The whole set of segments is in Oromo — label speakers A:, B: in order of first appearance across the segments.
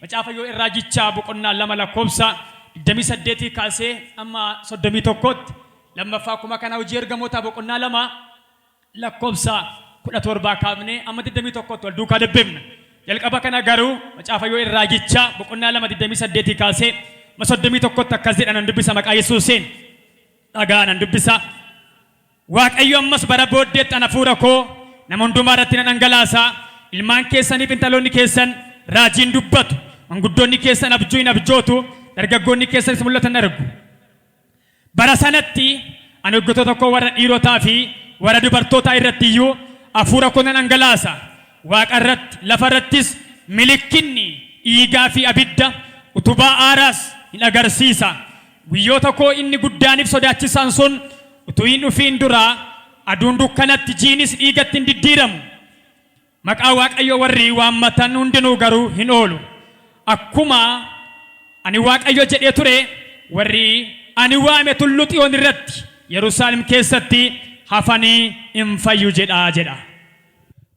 A: macaafa yoo irraajichaa boqonnaa 2 lakkoofsa 28 kaasee amma 31tti lammaffaa kuma kana hojii ergamoota boqonnaa 2 lakkoofsa 17 kaafnee amma 21tti wal duukaa dubbifna. jalqaba kana garuu macaafa yoo irraajichaa boqonnaa 2 28 kaasee 31tti akkas jedhan dubbisa maqaa Yesuusiin dhaga'an dubbisa. Waaqayyo ammas bara booddeetti ana hafuura koo nama hundumaa irratti nan dhangalaasa. Ilmaan keessaniif intaloonni keessan raajiin dubbatu. Manguddoonni keessan abjuu hin abjootu. Dargaggoonni keessanis mul'atan argu. Bara sanatti ani hojjettoota koo warra dhiirotaa fi warra dubartootaa irratti iyyuu hafuura koo nan dhangalaasa. Waaqa irratti lafa irrattis milikinni dhiigaa fi abidda utubaa aaraas hin agarsiisa. Guyyoota koo inni guddaaniif sodaachisaan sun utuu hin dhufiin duraa aduun dukkanatti jiinis dhiigatti hin diddiiramu. Maqaa Waaqayyo warri waammatan hundinuu garuu hin oolu. Akkuma ani Waaqayyo jedhee ture warri ani waame tulluu Xiyoon irratti Yerusaalem keessatti hafanii hin fayyu jedha.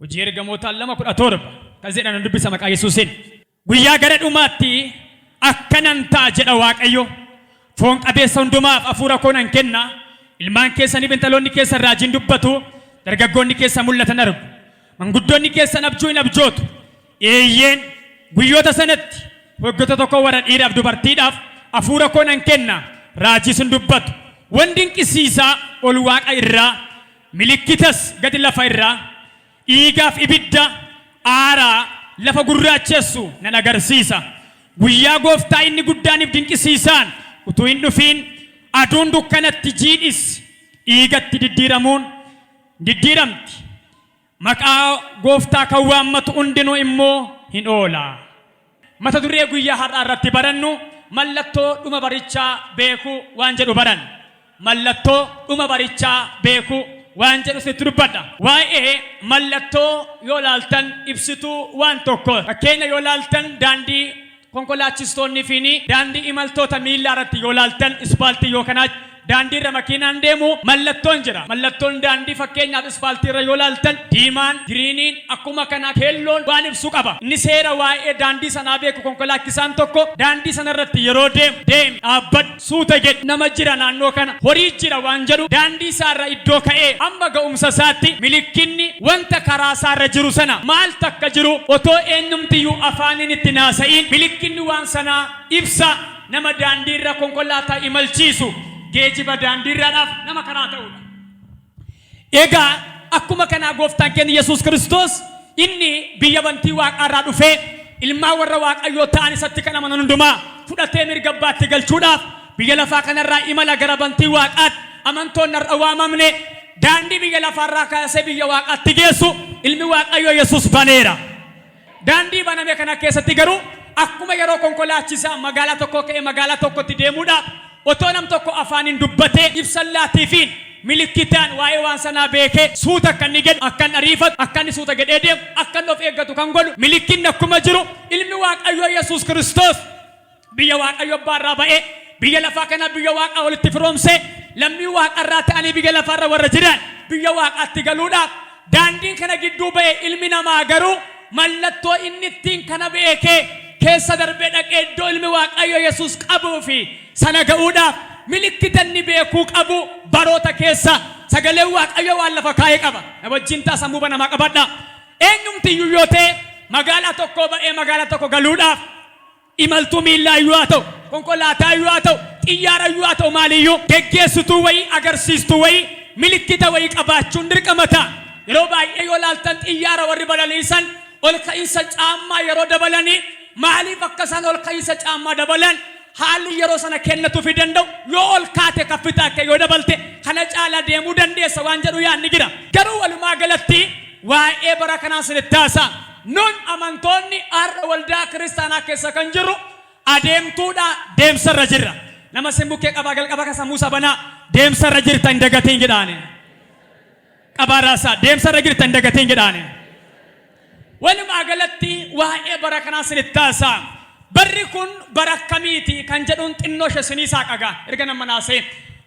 A: Hojii ergamootaa 2:17 kan jedhan dubbisa maqaa Yesuusiin. Guyyaa gara dhumaatti akkanan ta'a jedha Waaqayyo. Foon qabeessa hundumaaf hafuura koo nan kenna. Ilmaan keessaniif intaloonni keessan raajiin dubbatu. Dargaggoonni keessan mul'atan argu. Manguddoonni keessan abjuu hin abjootu. Eeyyeen guyyoota sanatti hojjettoota koo warra dhiiraaf dubartiidhaaf hafuura koo nan kenna. Raajii sun dubbatu. Wanti dinqisiisaa ol Waaqa irraa milikitas gadi lafa irraa dhiigaaf ibidda aaraa lafa gurraachessu nan agarsiisa. Guyyaa gooftaa inni guddaaniif dinqisiisaan utuu hin dhufiin aduun dukkanatti jiidhis dhiigatti diddiiramti. Maqaa gooftaa kan waammatu hundinuu immoo hin oola. Mata duree guyyaa har'aa irratti barannu mallattoo dhuma barichaa beekuu waan jedhu baran. Mallattoo dhuma barichaa beekuu waan jedhu sitti dubbadha. Waa'ee mallattoo yoo laaltan ibsituu waan tokko. Fakkeenya yoo laaltan daandii konkolaachistoonni fi daandii imaltoota miillaa irratti yoo laaltan ispaaltii yoo kanaa daandii irra makiinaan deemu mallattoon jira. Mallattoon daandii fakkeenyaaf ispaaltii irra yoo laaltan diimaan, giriiniin akkuma kana keelloon waan ibsu qaba. Inni seera waa'ee daandii sanaa beeku konkolaachisaan tokko daandii sana irratti yeroo deemu dhaabbadhu suuta jedhu nama jira naannoo kana horii jira waan jedhu daandii isaarra iddoo ka'ee amma ga'umsa isaatti milikinni wanta karaa isaarra jiru sana maal takka jiru otoo eenyumtiyyuu afaaniin itti naasa'iin milikinni waan sanaa ibsa nama daandii irra konkolaataa imalchiisu. Geejiba daandiirraadhaaf nama karaa ta'udha. Egaa akkuma kanaa gooftaan keenya Yesuus Kiristoos inni biyya bantii Waaqarraa dhufee ilmaan warra Waaqayyoo ta'an isatti kan amanan hundumaa fudhatee mirga abbaatti galchuudhaaf biyya lafaa kanarraa imala gara bantii Waaqaatti amantoonni har'a waamamne daandii biyya lafaarraa kaasee biyya Waaqaatti geessu ilmi Waaqayyoo Yesuus baneera. Daandii baname kana keessatti garuu akkuma yeroo konkolaachisaa magaalaa tokko ka'ee magaalaa tokkotti deemuudhaaf otoo nam tokko afaanin dubbatee ibsan laatiifiin milikitaan waa'ee waan sanaa beekee suuta akka inni jedhu akka inni ariifatu akka inni suuta jedhee deemu akka inni of eeggatu kan godhu milikinni akkuma jiru ilmi Waaqayyoo Yesuus Kiristoos biyya Waaqayyoo abbaarraa ba'ee biyya lafaa kana biyya Waaqaa walitti firoomsee lammii Waaqarraa ta'anii biyya lafaarra warra jiran biyya Waaqaatti galuudhaaf daandiin kana gidduu ba'ee ilmi namaa garuu mallattoo inni ittiin kana beekee keessa darbee dhaqee iddoo ilmi Waaqayyoo Yesuus qabuu fi sana ga'uudhaaf milikitanni beekuu qabu baroota keessa sagalee Waaqayyoo waan lafa kaa'ee qaba. Wajjin ta'a sammuu namaa qabadha. Eenyumtiyyuu yoo ta'e magaalaa tokko ba'ee magaalaa tokko galuudhaaf imaltuu miillaa iyyuu haa ta'u konkolaataa iyyuu haa ta'u xiyyaara iyyuu haa ta'u maaliyyuu geggeessituu wayii agarsiistuu wayii milikita wayii qabaachuun dirqama ta'a. Yeroo baay'ee yoo laaltan xiyyaara warri balaliisan ol ka'iinsa caammaa yeroo dabalanii maaliif akka isaan ol ka'iinsa caammaa dabalan haalli yeroo sana kennatu fi danda'u yoo ol kaate kaffitaa akka yoo dabalte kana caalaa deemuu dandeessa waan jedhu yaadni jira. Garuu walumaa galatti waa'ee bara kanaa sinitti haasaa nun amantoonni har'a waldaa kiristaanaa keessa kan jirru adeemtuudha deemsarra jirra. Nama simbukkee qabaa galqaba ka sammuu sabanaa deemsarra jirta hin dagatiin jedhaani. Qabaaraasaa deemsarra jirta hin dagatiin jedhaani. Walumaa galatti waa'ee bara kanaa sinitti haasaa. Barri kun bara akkamiiti kan jedhuun xinnoo shesinii saaqagaa erga nama naasee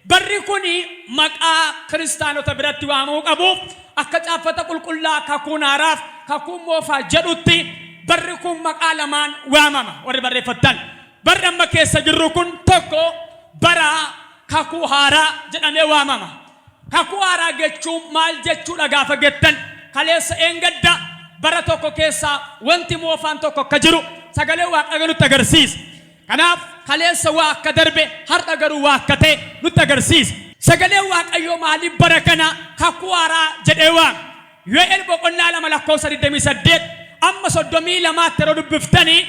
A: barri kuni maqaa kiristaanota biratti waamamuu qabuuf akka caaffata qulqullaa kakuu naaraaf kakuu moofaa jedhutti barri kun maqaa lamaan waamama warri barreeffatan. Barri amma keessa jirru kun tokko bara kakuu haaraa jedhamee waamama. Kakuu haaraa jechuun maal jechuudha gaafa jettan kaleessa eengadda bara tokko keessa wanti moofaan tokko akka jiru sagalee Waaqayyoo nutti agarsiisa. Kanaaf kaleessa waa akka darbe har'a garuu waa akka ta'e nutti agarsiisa. Sagalee Waaqayyoo maaliif bara kana kakuu haaraa jedhee waama? Yo'eel boqonnaa 2 lakkoofsa 28 amma 32 yeroo dubbiftanii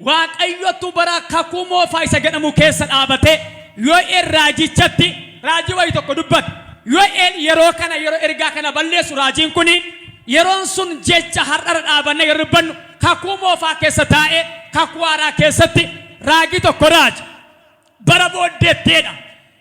A: Waaqayyootu bara kakuu moofaa isa jedhamu keessa dhaabate Yo'eel raajichatti raajii wayii tokko dubbate. Yo'eel yeroo kana yeroo ergaa kana balleessu raajiin kuni yeroon sun jecha har'a dhaabanne yeroo dubbannu kakuu moofaa keessa taa'ee kakuu haaraa keessatti raajii tokko raaji bara booddeettiidha.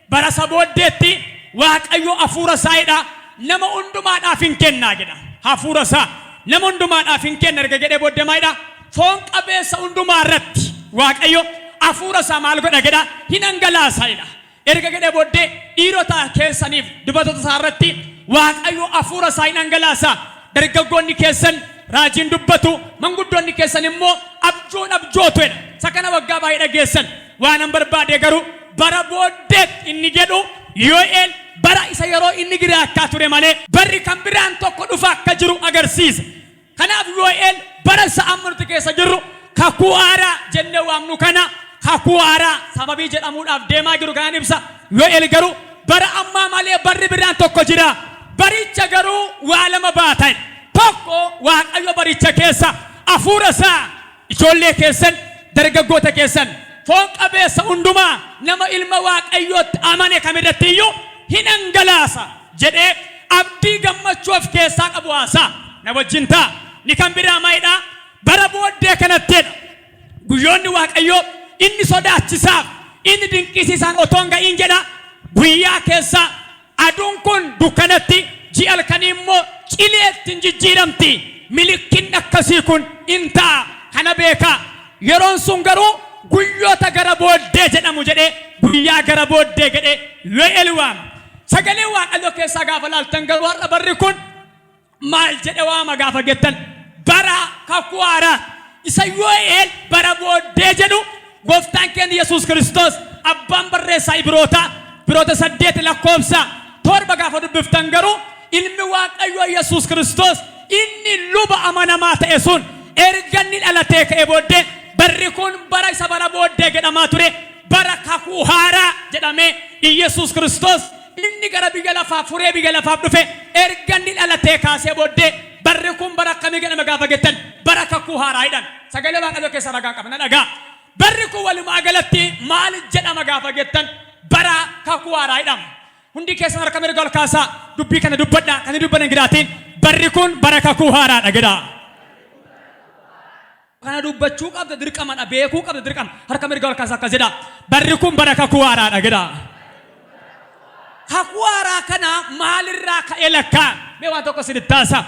A: Bara sabooddeetti Waaqayyo hafuura isaadha nama hundumaadhaaf hin kennaa jedha. Hafuura isaa nama hundumaadhaaf hin kenna erga jedhee booddee maayidha foon qabeessa hundumaa irratti Waaqayyo hafuura isaa maal godha jedha hin hangalaasaidha. Erga jedhee booddee dhiirota keessaniif dubartoota isaa irratti Waaqayyo hafuura isaa hin hangalaasa. Dargaggoonni keessan raajiin dubbatu manguddoonni keessan immoo abjuun abjootuedha. Sakana waggaa baay'ee dhageessan waan an barbaade garuu bara booddee inni jedhu Yo'eel bara isa yeroo inni giraachaa ture malee barri kan biraan tokko dhufa akka jiru agarsiisa. Kanaaf Yo'eel bara isa amma nuti keessa jirru kakuu haaraa jennee waamnu kana kakuu haaraa sababii jedhamuudhaaf deemaa jiru kanaan ibsa. Yo'eel garuu bara ammaa malee barri biraan tokko jira. Baricha garuu waa lama baatan. Tokko Waaqayyo baricha keessa hafuura isaa ijoollee keessan dargaggoota keessan foon qabeessa hundumaa nama ilma Waaqayyootti amane kamirratti iyyuu hin hangalaasa jedhee abdii gammachuu of keessaa qabu haasaa na wajjin ta'a. Ni kan biraa maayidhaa bara booddee kanattedha. Guyyoonni Waaqayyoo inni sodaachisaaf inni dinqisiisaan otoo hin ga'iin jedha guyyaa keessa aduun kun dukkanatti ji'a halkanii immoo cileetti hin jijjiiramti. Milikiin akkasii kun hin ta'a kana beekaa. Yeroon sun garuu guyyoota gara booddee jedhamu jedhee guyyaa gara booddee jedhee Yo'eel waama. Sagalee Waaqayyoo keessaa gaafa laaltan garuu har'a barri kun maal jedhe waama gaafa jettan bara kakuu haaraa isa Yo'eel bara booddee jedhu gooftaan keenya Yesuus Kiristoos abbaan barreessaa Ibroota 8 lakkoofsa 7 gaafa dubbiftan garuu ilmi Waaqayyoo Yesuus Kiristoos inni luba amanamaa ta'e sun erga inni dhalatee ka'ee booddee barri kun bara isa bara booddee jedhamaa ture bara kakuu haaraa jedhamee Yesuus Kiristoos inni gara biyya lafaa furee biyya lafaaf dhufe erga inni dhalatee kaasee booddee barri kun bara akkamii jedhama gaafa jettan bara kakuu haaraa jedhan. Sagalee Waaqayyoo keessa ragaa qaba na dhagaa. Barri kun walumaa galatti maal jedhama gaafa jettan bara kakuu haaraa jedhama. Hundi keessan harka mirga ol kaasaa dubbii kana dubbadhaa kan dubbanne giraatiin barri kun bara kakuu haaraadha jedha. Kana dubbachuu qabda dirqamadha beekuu qabda dirqama harka mirga ol kaasaa akkas jedha barri kun bara kakuu haaraadha jedha. Kakuu haaraa kana maalirraa ka'ee lakkaa mee waan tokko sitti taasa.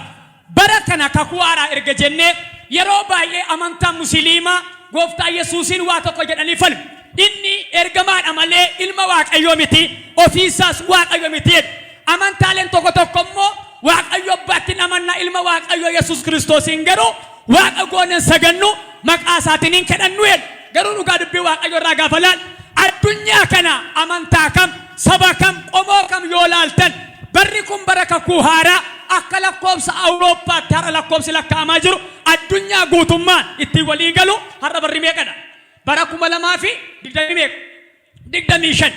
A: Bara kana kakuu haaraa erga jennee yeroo baay'ee amantaa musliimaa gooftaa Yesuusiin waa tokko jedhanii falmu. Inni ergamaadha malee ilma Waaqayyoo miti ofiisaas Waaqayyoo miti. Amantaaleen tokko tokko immoo Waaqayyoo abbaatti amannaa ilma Waaqayyoo Yesuus Kiristoosiin garuu Waaqa goonen sagannu maqaa isaatiin hin kadhannu garuu dhugaa dubbii Waaqayyoo irraa gaafa laal addunyaa kana amantaa kam saba kam qomoo kam yoo laaltan barri kun bara kakuu haaraa akka lakkoofsa Awurooppaatti har'a lakkoofsi lakkaa'amaa jiru addunyaa guutummaan itti walii galu har'a barri meeqadha? Bara 2025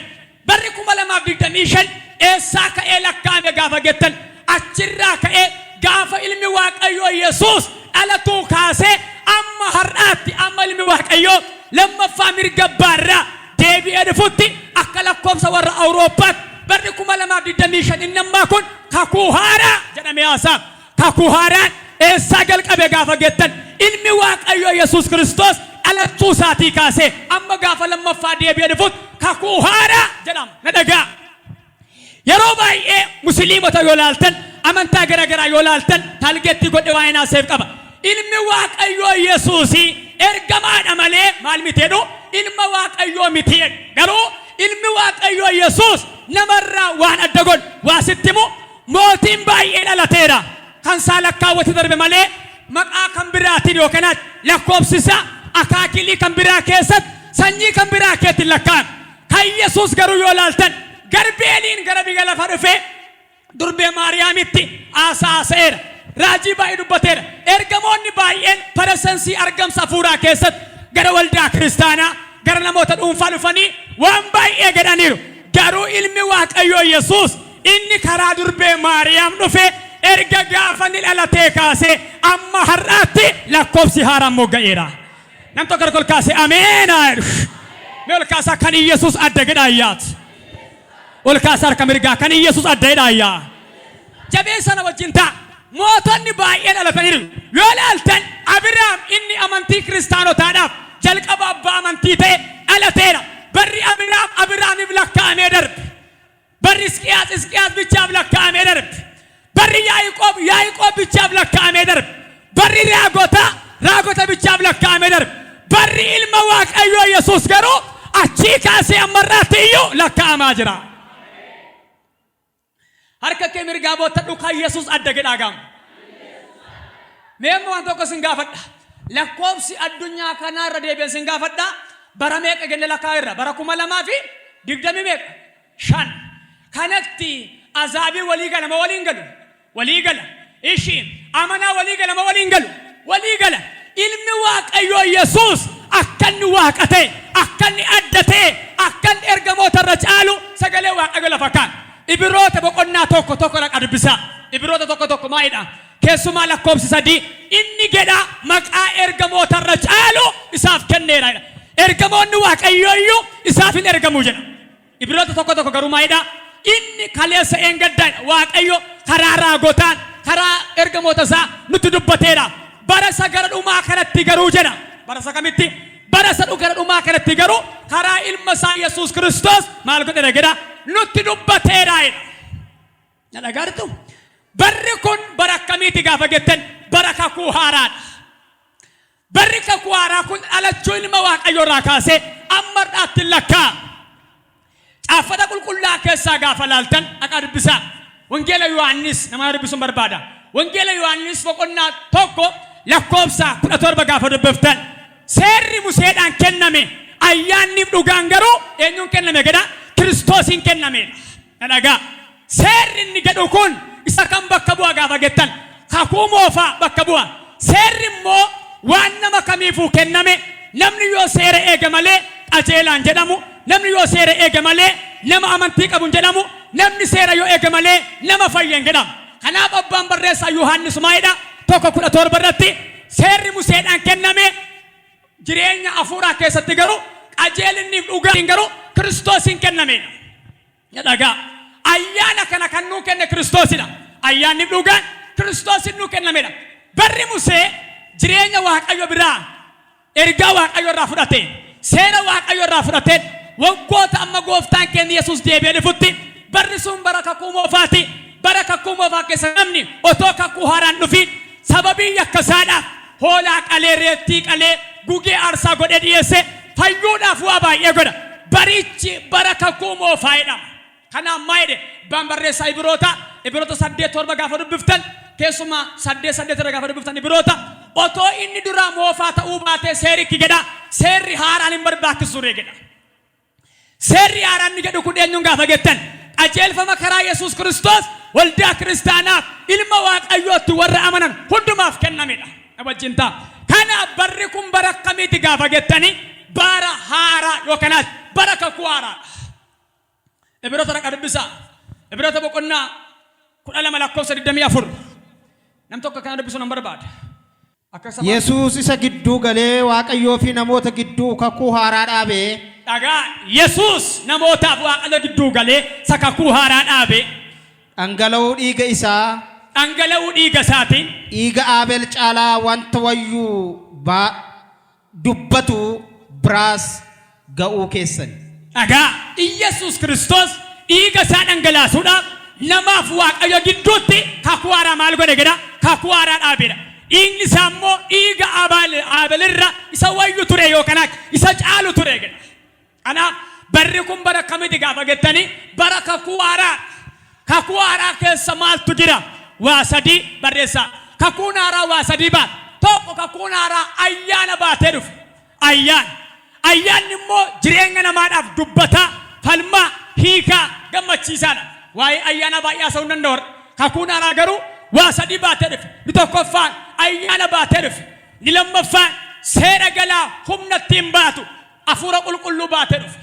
A: barri 2025 eessaa ka'ee lakkaa'ame gaafa jettan achirraa ka'ee gaafa ilmi Waaqayyoo Yesuus dhalatuu kaasee amma har'aatti amma ilmi Waaqayyoo lammaffaa mirga baarraa deebi'ee dhufutti akka lakkoofsa warra Awurooppaatti barri 2025 inni ammaa kun kakuu haaraa jedhamee haasaa. Kakuu haaraan eessaa jalqabe gaafa jettan ilmi Waaqayyoo Yesuus Kiristoos dhalatuu isaatii kaasee amma gaafa lammaffaa deebi'ee dhufutti kakuu haaraa jedhama na dhagaa. Yeroo baay'ee musliimota yoo laaltan amantaa garaagaraa yoo laaltan talgeetti godhe waa'ee naaseef qaba. Ilmi Waaqayyoo Yesuusii ergamaadha malee maal miteedhu ilma Waaqayyoo mitiidha. Garuu ilmi Waaqayyoo Yesuus namarraa waan adda godhu waa sittimu mootiin baay'ee dhalateera kan saalakkaawwati darbe malee maqaa kan biraatiin yookaan lakkoofsisa akaakilii kan biraa keessatti sanyii kan biraa keetiin lakkaan kan Yesuus garuu yoo laaltan garbeeliin gara biyya lafa dhufee durbee Maariyaamitti asaaseera raajii baay'ee dubbateera ergamoonni baay'een parasensii argamsa hafuuraa keessatti gara waldaa kiristaanaa gara namoota dhuunfaa dhufanii waan baay'ee jedhaniiru garuu ilmi Waaqayyoo Yesuus inni karaa durbee Maariyaam dhufee erga gaafa ni dhalatee kaasee amma har'aatti lakkoofsi haaraan mogga'eera. Nam tokko kol kaasee ameen. Mee ol kaasaa kan Yesuus adda jedhaayyaat. Ol kaasaa harka mirgaa kan Yesuus adda jedhaayyaa. Jabeessana wajjin ta'a. Mootonni baay'een dhalataniiru. Yoo ilaaltan Abrahaam inni amantii kiristaanotaadhaaf jalqaba abbaa amantii ta'e dhalateera. Barri Abrahaamiif lakkaa'amee darbe. Barri Isqiyaas bichaaf lakkaa'amee darbe. Barri Yaaqoob bichaaf lakkaa'amee darbe. Barri raagota bichaaf lakkaa'amee darbe. Barri ilma Waaqayyoo Yesuus garuu achii kaasee ammarraatti iyyuu lakkaa'amaa jira. Harka kee mirgaa boottadhu kan Yesuus adda jedhaagam. Meemmoo waan tokko sin gaafadha. Lakkoofsi addunyaa kanaarra deebi'an sin gaafadha. Bara meeqa genne lakkaa'irra? Bara 2020 meeqa? 5. Kanatti azaabii walii gala ma waliin galu? Walii gala. Ishiin amanaa walii gala ma waliin galu? Walii gala. Ilmi Waaqayyoo Yesuus akkanni waaqate akkanni addate akkanni ergamoota irra caalu sagalee Waaqayyoo lafa kaan. Ibroota boqonnaa tokko la qarbisa. Ibroota tokko maayidha. Keessumaa lakkoofsi 3 inni gedha maqaa ergamoota irra caalu isaaf kenneera. Ergamoonni Waaqayyoo isaaf hin ergamu jedha. Ibroota tokko garuu maayidha. Inni kaleessa engaddaa Waaqayyo karaa raagotaan karaa ergamoota isaa nutti dubbateera. Bara sagara dhumaa kanatti garuu jedha. Bara sakamitti? Bara sagara dhumaa kanatti garuu karaa ilma isaa Yesuus Kiristoos maal godhe jedha nutti dubbateera. Dhagaartu barri kun bara akkamiiti gaafa jettan bara kakuu haaraadha. Barri kakuu haaraa kun dhalachuu ilma Waaqayyoo irraa kaasee amma har'aatti lakkaa. Caafata qulqullaa keessaa gaafa laaltan akka dubbisaa. Wangeela Yohaannis nama dubbisuun barbaada. Wangeela Yohaannis boqonnaa 1 lakkoofsa 17 gaafa dubbiftan. Seerri Museedhaan kenname ayyaanniif dhugaan garuu eenyuun kenname jedha Kiristoosiin kenname. Dhaga'a. Seerri inni jedhu kun isa kan bakka bu'a gaafa jettan kakuu moofaa bakka bu'a. Seerri immoo waan nama kamiifuu kenname namni yoo seera eege malee qajeelaan jedhamu namni yoo seera eege malee nama amantii qabuun jedhamu namni seera yoo eege malee nama fayyan jedhamu. Kanaaf abbaan barreessaa Yohaannis maayidha 1:17 irratti seerri Museedhaan kenname jireenya hafuuraa keessatti garuu qajeelinniif dhugaan garuu Kiristoosiin kenname. Dhaga'a. Ayyaana kana kan nuu kenne Kiristoosidha. Ayyaanniif dhugaan Kiristoosiin nuu kennamedha. Barri Musee jireenya Waaqayyo biraa ergaa Waaqayyo irraa fudhate seera Waaqayyo irraa fudhate waggoota amma gooftaan keenya Yesuus deebi'ee dhufutti barri sun bara kakuu moofaati. Bara kakuu moofaa keessa namni otoo kakuu haaraan dhufiin sababii yakkasaadhaaf hoolaa qalee reettii qalee gugee aarsaa godhee dhiyeesse fayyuudhaaf waa baay'ee godha. Barichi bara kakuu moofaa'edha. Kanaaf maayide barreessaa Ibroota 8:7 gaafa dubbiftan keessumaa 8:8 gaafa dubbiftan Ibroota otoo inni duraa moofaa ta'uu baatee seerikki jedha seerri haaraan hin barbaachisu jedha. Seerri haaraan ni jedhu kun eenyuun gaafa jettan qajeelfama karaa Yesuus Kiristoos waldaa kiristaanaaf ilma Waaqayyootti warra amanan hundumaaf kennamedha. Wajjin ta'a. Kanaaf barri kun bara akkamiiti gaafa jettanii bara haaraa yookaan bara kakuu haaraadha. Ibroota raqa dubbisa. Ibroota boqonnaa 12 lakkoofsa 24. Nam tokko kana dubbisu nan barbaada.
B: Yesuus isa gidduu galee Waaqayyoo fi namoota gidduu kakuu haaraa dhaabee.
A: Dhagaa Yesuus namootaaf Waaqayyo gidduu galee kakuu haaraa dhaabee.
B: Dhangala'uu dhiiga isaatiin dhiiga Aabel caalaa wanta wayyuu dubbatu biraas ga'uu keessan. Dhagaa
A: Yesuus Kiristoos dhiiga isaa dhangalaasuudhaaf namaaf Waaqayyo gidduutti kakuu haaraa maal godhe jedha kakuu haaraa dhaabeedha. Dhiigni isaa immoo dhiiga Aabelirra isa wayyu ture yookaan isa caalu ture jedha. Kanaaf barri kun bara akkamiiti gaafa jettanii bara kakuu haaraa. Kakuu haaraa keessa maaltu jira? Waa 3 barreessaa. kakuun haaraa waa sadii baata. Tokko kakuun haaraa ayyaana baatee dhufe. Ayyaanni immoo jireenya namaadhaaf dubbata, falmaa, hiikaa, gammachiisaadha. Waa'ee ayyaana baay'ee haasa'uu hin danda'u. Kakuun haaraa garuu waa sadii baatee dhufe. Ni tokkoffaan ayyaana baatee dhufe. Ni lammaffaan seera galaa humna ittiin baatu hafuura qulqulluu baatee dhufe.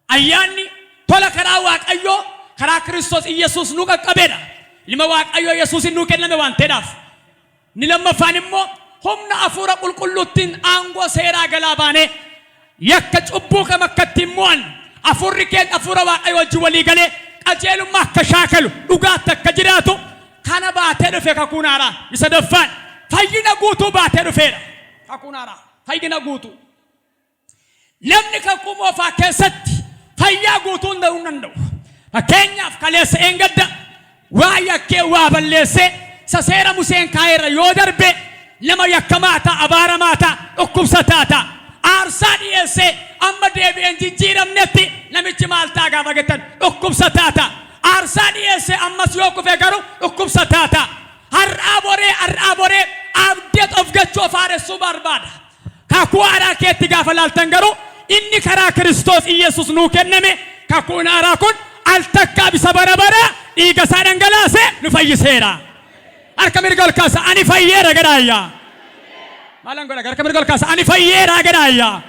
A: Ayyaanni tola karaa Waaqayyoo karaa Kiristoos Iyesuus nu qaqqabeedha. Ilma Waaqayyoo Yesuus nu kenname waan ta'eedhaaf. Ni lammaffaan immoo humna hafuura qulqulluutiin aangoo seeraa galaa baanee yakka cubbuu kam akka ittiin mo'an hafuurri keenya hafuura Waaqayyoo wajjin walii galee qajeelummaa akka shaakalu dhugaatti akka jiraatu kana baatee dhufe kakuun haaraa. Isa sadaffaan fayyina guutuu baatee dhufeera. Kakuun haaraa fayyina guutuu. Namni kakuu moofaa keessatti fayyaa guutuu hin danda'u. Fakkeenyaaf kaleessa eengadda waa yakkee waa balleessee seera Museen kaa'eerra yoo darbe nama yakkamaa ta'a, abaaramaa ta'a, dhukkubsataa ta'a. Aarsaa dhiyeessee amma deebi'een jijjiiramnetti namichi maal ta'a gaafa jettan dhukkubsataa ta'a. Aarsaa dhiyeessee ammas yoo kufe garuu dhukkubsataa ta'a. Har'aa boree abdeet of gachuu faaressuu barbaada. Kakuu haaraa keetti gaafa laaltan garuu inni karaa Kiristoos Iyesuus nuu kenname kakuun haaraa kun al takkaa bisa bara dhiiga isaa dhangalaasee nu fayyiseera. Harka mirga ol kaasa ani fayyeera gadaayyaa. Maalan godha harka mirga ol kaasa ani fayyeera gadaayyaa.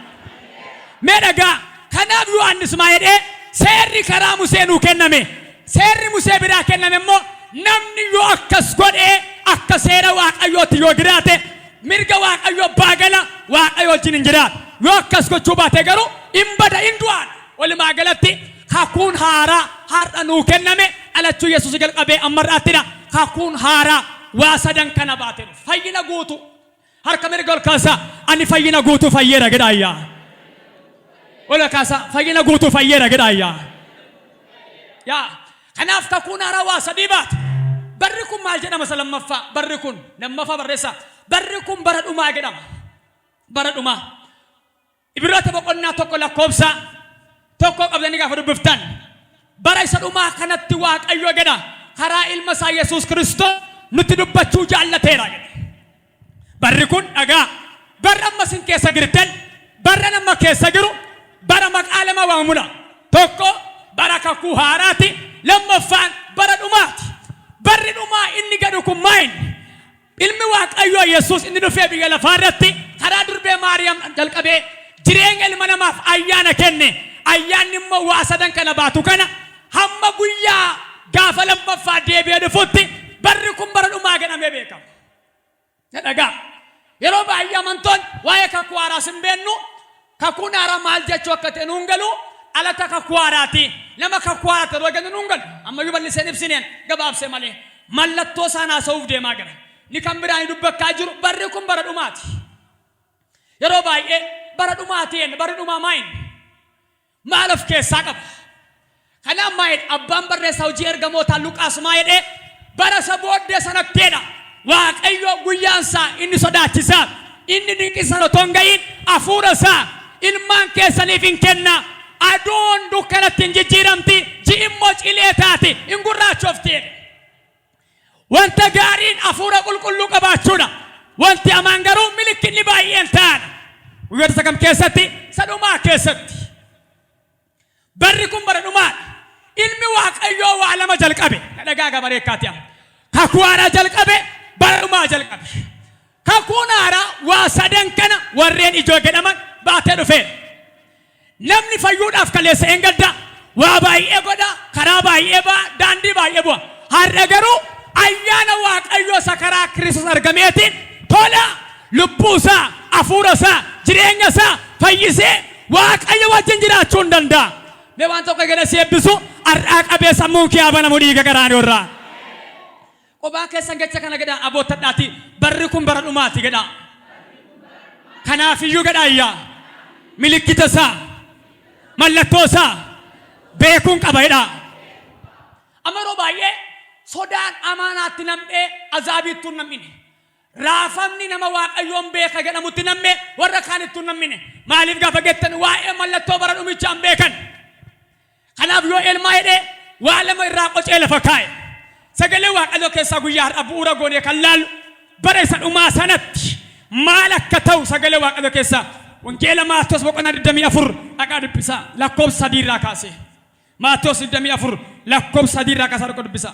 A: Mee dhagaa kanaaf Yohaannis maa jedhee seerri karaa Musee nuu kenname. Seerri Musee biraa kenname immoo namni yoo akkas godhee akka seera Waaqayyootti yoo jiraate mirga Waaqayyoo baagala Waaqayyoo wajjin hin jiraatu. Yoo akkas gochuu baate garuu hin bada hin du'aan. Walumaa galatti kakuun haaraa har'a nuu kenname alachuu Yesuus jalqabee ammarraattidha. Kakuun haaraa waa sadan kana baate fayyina guutuu. Harka mirga ol kaasa ani fayyina guutuu fayyeera gadaayyaa. Ol kaasa fayyina guutuu fayyeera gadaayyaa. Yaa kanaaf kakuun haaraa waa sadii baate. Barri kun maal jedhama lammaffaa? Barri kun lammaffaa barreessa. Barri kun bara dhumaa jedhama. Bara dhumaa. Ibroota boqonnaa tokko lakkoobsa tokko qabdanii gaafa dubbiftan bara isa dhumaa kanatti Waaqayyo jedha karaa ilma isaa Yesuus Kiristoos nutti dubbachuu jaallateera jedha. Barri kun dhagaa bara amma sin keessa jirtan bara nama keessa jiru bara maqaa lama waamuna. Tokko bara kakuu haaraati, lammaffaan bara dhumaati. Barri dhumaa inni gadhu kun maayini? Ilmi Waaqayyoo Yesuus inni dhufee biyya lafaa irratti karaa durbee Maariyaam jalqabee jireenya ilma namaaf ayyaana kenne. Ayyaanni immoo waa sadan kana baatu kana hamma guyyaa gaafa lammaffaa deebi'ee dhufutti barri kun bara dhumaa jedhamee beekama. Dhagaa yeroo baay'ee amantoonni waa'ee kakuu haaraa hin beeknu. Kakuun haaraa maal jechuu akka ta'e nuun galu alata kakuu haaraati. Nama kakuu haaraa yeroo gannu nuun galu ammayyuu bal'iseen ibsineen gabaabsee malee mallattoo isaan haasa'uuf deemaa jira. Ni kan biraan dubbachaa jiru barri kun bara dhumaati. Yeroo baay'ee bara dhumaatiin bara dhumaa maayin maal of keessaa qaba? Kanaaf maayin abbaan barreessaa hojii ergamootaa Luqaas maa jedhee bara isa booddee sanatteedha. Waaqayyo guyyaansaa inni sodaachisaa inni dinqisan otoo hin ga'iin hafuura isaa ilmaan keessaniif hin kenna. Aduun dukkanatti hin jijjiiramti, ji'i immoo cilee taate hin gurraachofteedha. Wanta gaariin hafuura qulqulluu qabaachuudha. Wanti hamaan garuu milikinni baay'een ta'an. Guyyoota sagam keessatti sadhumaa keessatti. Barri kun bara dhumaadha. Ilmi Waaqayyoo waa lama jalqabe. Dhagaa gabareekkaati. Kakuu haaraa jalqabe, bara dhumaa jalqabe. Kakuun haaraa waa sadan kana warreen ijoo jedhaman baatee dhufeera. Namni fayyuudhaaf kaleessa eengadda waa baay'ee godha, karaa baay'ee ba'a, daandii baay'ee bu'a. Har'a garuu ayyaana Waaqayyoo isa karaa Kiristoos argameetiin tola lubbuu isaa, hafuura isaa, jireenya isaa fayyisee Waaqayyo wajjin jiraachuu hin danda'a. Mee waan tokko gada seebbisu har'aa qabee sammuun kee abanamu dhiiga garaan irraa. Qophaa keessan jecha kana jedhaa aboottadhaati barri kun bara dhumaati jedhaa. Kanaafiyyuu jedhaayyaa milikkita isaa mallattoo isaa beekuun qaba jedhaa. Amma yeroo baay'ee sodaan amaanaatti nam'ee azaabiittuu nam'ine. Raafamni nama Waaqayyoon beeka jedhamutti nam'ee warra kaanittuu nam'ine. Maaliif gaafa jettan waa'ee mallattoo bara dhumichaan beekan. Kanaaf yoo elmaa jedhee waa lama irraa qocee lafa kaa'e. Sagalee Waaqayyoo keessaa guyyaa har'a bu'uura goonee kan laallu bara isa dhumaa sanatti maal akka ta'u sagalee Waaqayyoo keessaa wangeela Maatewos boqonnaa 24 dhaqaa dubbisa lakkoofsa 3 irraa kaasee Maatewos 24 lakkoofsa 3 irraa kaasee dhaqaa dubbisa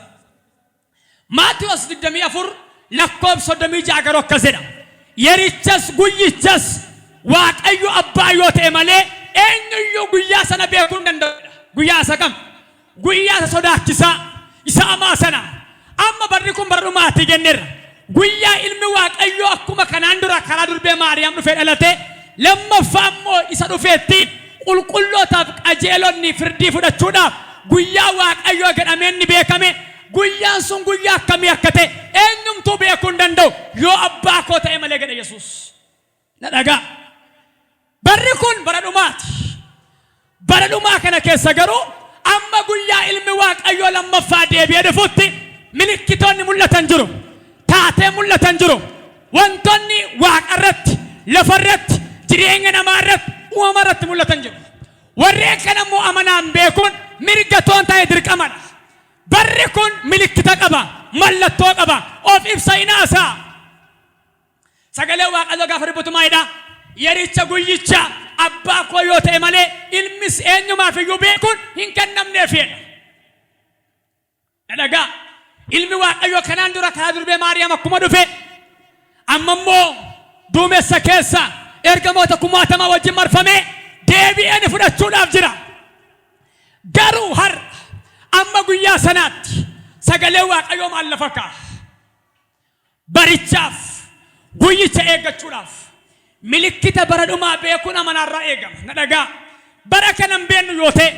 A: Maatewos 24 lakkoofsa 36 garuu akkas jedha yerichas guyyichas Waaqayyo abbaa yoo ta'e malee eenyuyyuu guyyaa sana beekuu hin danda'u guyyaa isa kam guyyaa isa sodaachisaa isa hamaa sana amma barri kun bara dhumaati jenneerra guyyaa ilmi Waaqayyoo akkuma kanaan dura karaa durbee Maariyaam dhufee dhalate lammaffaa immoo isa dhufeetti qulqullootaaf qajeelonni firdii fudhachuudhaaf guyyaa Waaqayyoo jedhamee ni beekame guyyaan sun guyyaa akkamii akka ta'e eenyumtuu beekuu hin danda'u yoo abbaa koo ta'e malee jedhe Yesuus na dhagaa barri kun bara dhumaati bara dhumaa kana keessa garuu amma guyyaa ilmi Waaqayyoo lammaffaa deebi'ee dhufutti milikkitoonni mul'atan jiru taatee mul'atan jiru wantoonni waaqarratti lafarratti jireenya namaarratti uumamarratti mul'atan jiru warreen kana immoo amanaan beekuun mirga toon ta'e dirqamadha barri kun milikkita qaba mallattoo qaba of ibsa inaasaa sagalee Waaqayyoo gaafa dubbatu maalidha yericha guyyicha abbaa koo yoo ta'e malee ilmis eenyumaaf iyyuu beekuun hin kennamneefidha na dhagaa ilmi Waaqayyoo kanaan dura karaa durbee Maariyaam akkuma dhufe amma immoo duumessa keessa ergamoota 60 wajjin marfamee deebi'ee ni fudhachuudhaaf jira garuu har'a amma guyyaa sanaatti sagalee Waaqayyoo maal lafa kaa'a barichaaf guyyicha eeggachuudhaaf milikkita bara dhumaa beekuun amanaarraa eegama na dhagaa bara kanan beennu yoo ta'e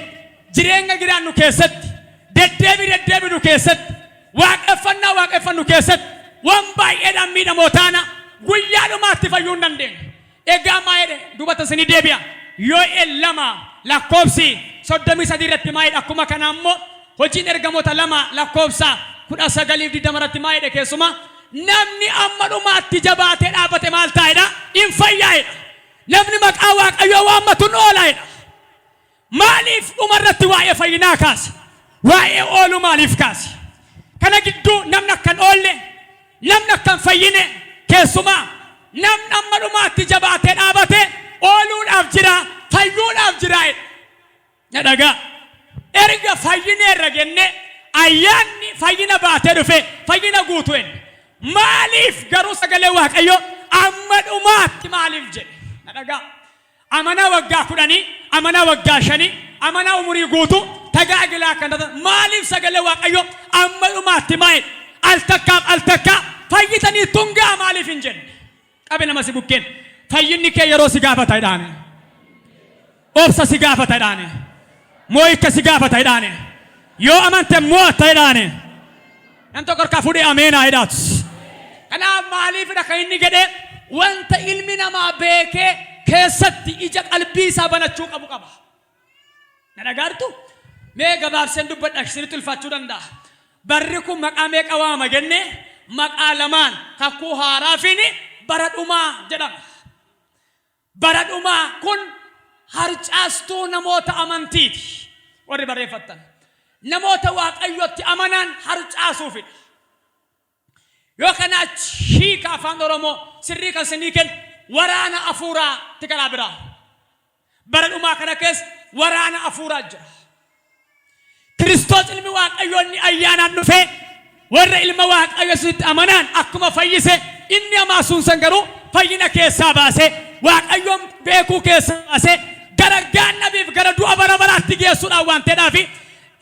A: jireenya jiraannu keessatti deddeebi'u keessatti waaqeffannu keessatti waan baay'eedhaan miidhamoo taana guyyaa dhumaatti fayyuu hin dandeenyu egaa maa jedhe dubata isinii deebi'a yoo lama lakkoofsi 33 irratti maa jedhe akkuma kana immoo hojiin ergamoota 2 lakkoofsa 19:20 irratti maa jedhe keessuma namni amma dhumaatti jabaatee dhaabate maal taa'edha hin fayyaa'edha namni maqaa Waaqayyoo waammatu oolaa'edha maaliif dhumarratti waa'ee fayyinaa kaase waa'ee ooluu maaliif kaase kana gidduu namni akkan oolle namni akkan fayyine keessumaa namni amma dhumaatti jabaatee dhaabate ooluudhaaf jira fayyuudhaaf jira na dhagaa erga fayyineerra jenne ayyaanni fayyina baatee dhufe fayyina guutuun maaliif garuu sagalee Waaqayyoo amma dhumaatti maaliif jedhe na dhagaa amanaa waggaa 10 amanaa waggaa 5 amanaa umurii guutuu tagaagilaa kan maaliif sagalee Waaqayyoo amma dhumaatti maal al takka fayyitanii tungaa maaliif hin jenne qabe nama si bukkeen fayyinni kee yeroo si gaafata idhaane obsa si gaafata idhaane moo'ika si gaafata idhaane yoo amante moo'ata idhaane nan tokko ka fuudhee ameenaa idhaatu kanaaf maaliif dha kan inni jedhe wanta ilmi namaa beekee keessatti ija qalbii isaa banachuu qabu qaba na dhagaartu mee gabaabseen dubbadha isinitti ulfaachuu danda'a barri kun maqaa meeqa waama jenne maqaa lamaan kakuu haaraa fi bara dhumaa jedhama bara dhumaa kun harcaastuu namoota amantiiti warri barreeffatan namoota Waaqayyootti amanan harcaasuufidha yoo kana hiika afaan Oromoo sirrii kan isinii kennu waraana afuuraa tikaraa biraa bara dhumaa kana keessa waraana afuuraa jira Kiristoos ilmi Waaqayyoo inni ayyaanaan dhufe warra ilma Waaqayyootti amanan akkuma fayyise inni amaasuun san garuu fayyina keessaa baase Waaqayyoon beekuu keessaa baase gara gaannabiif gara du'a bara baraatti geessuudhaan waan ta'eedhaaf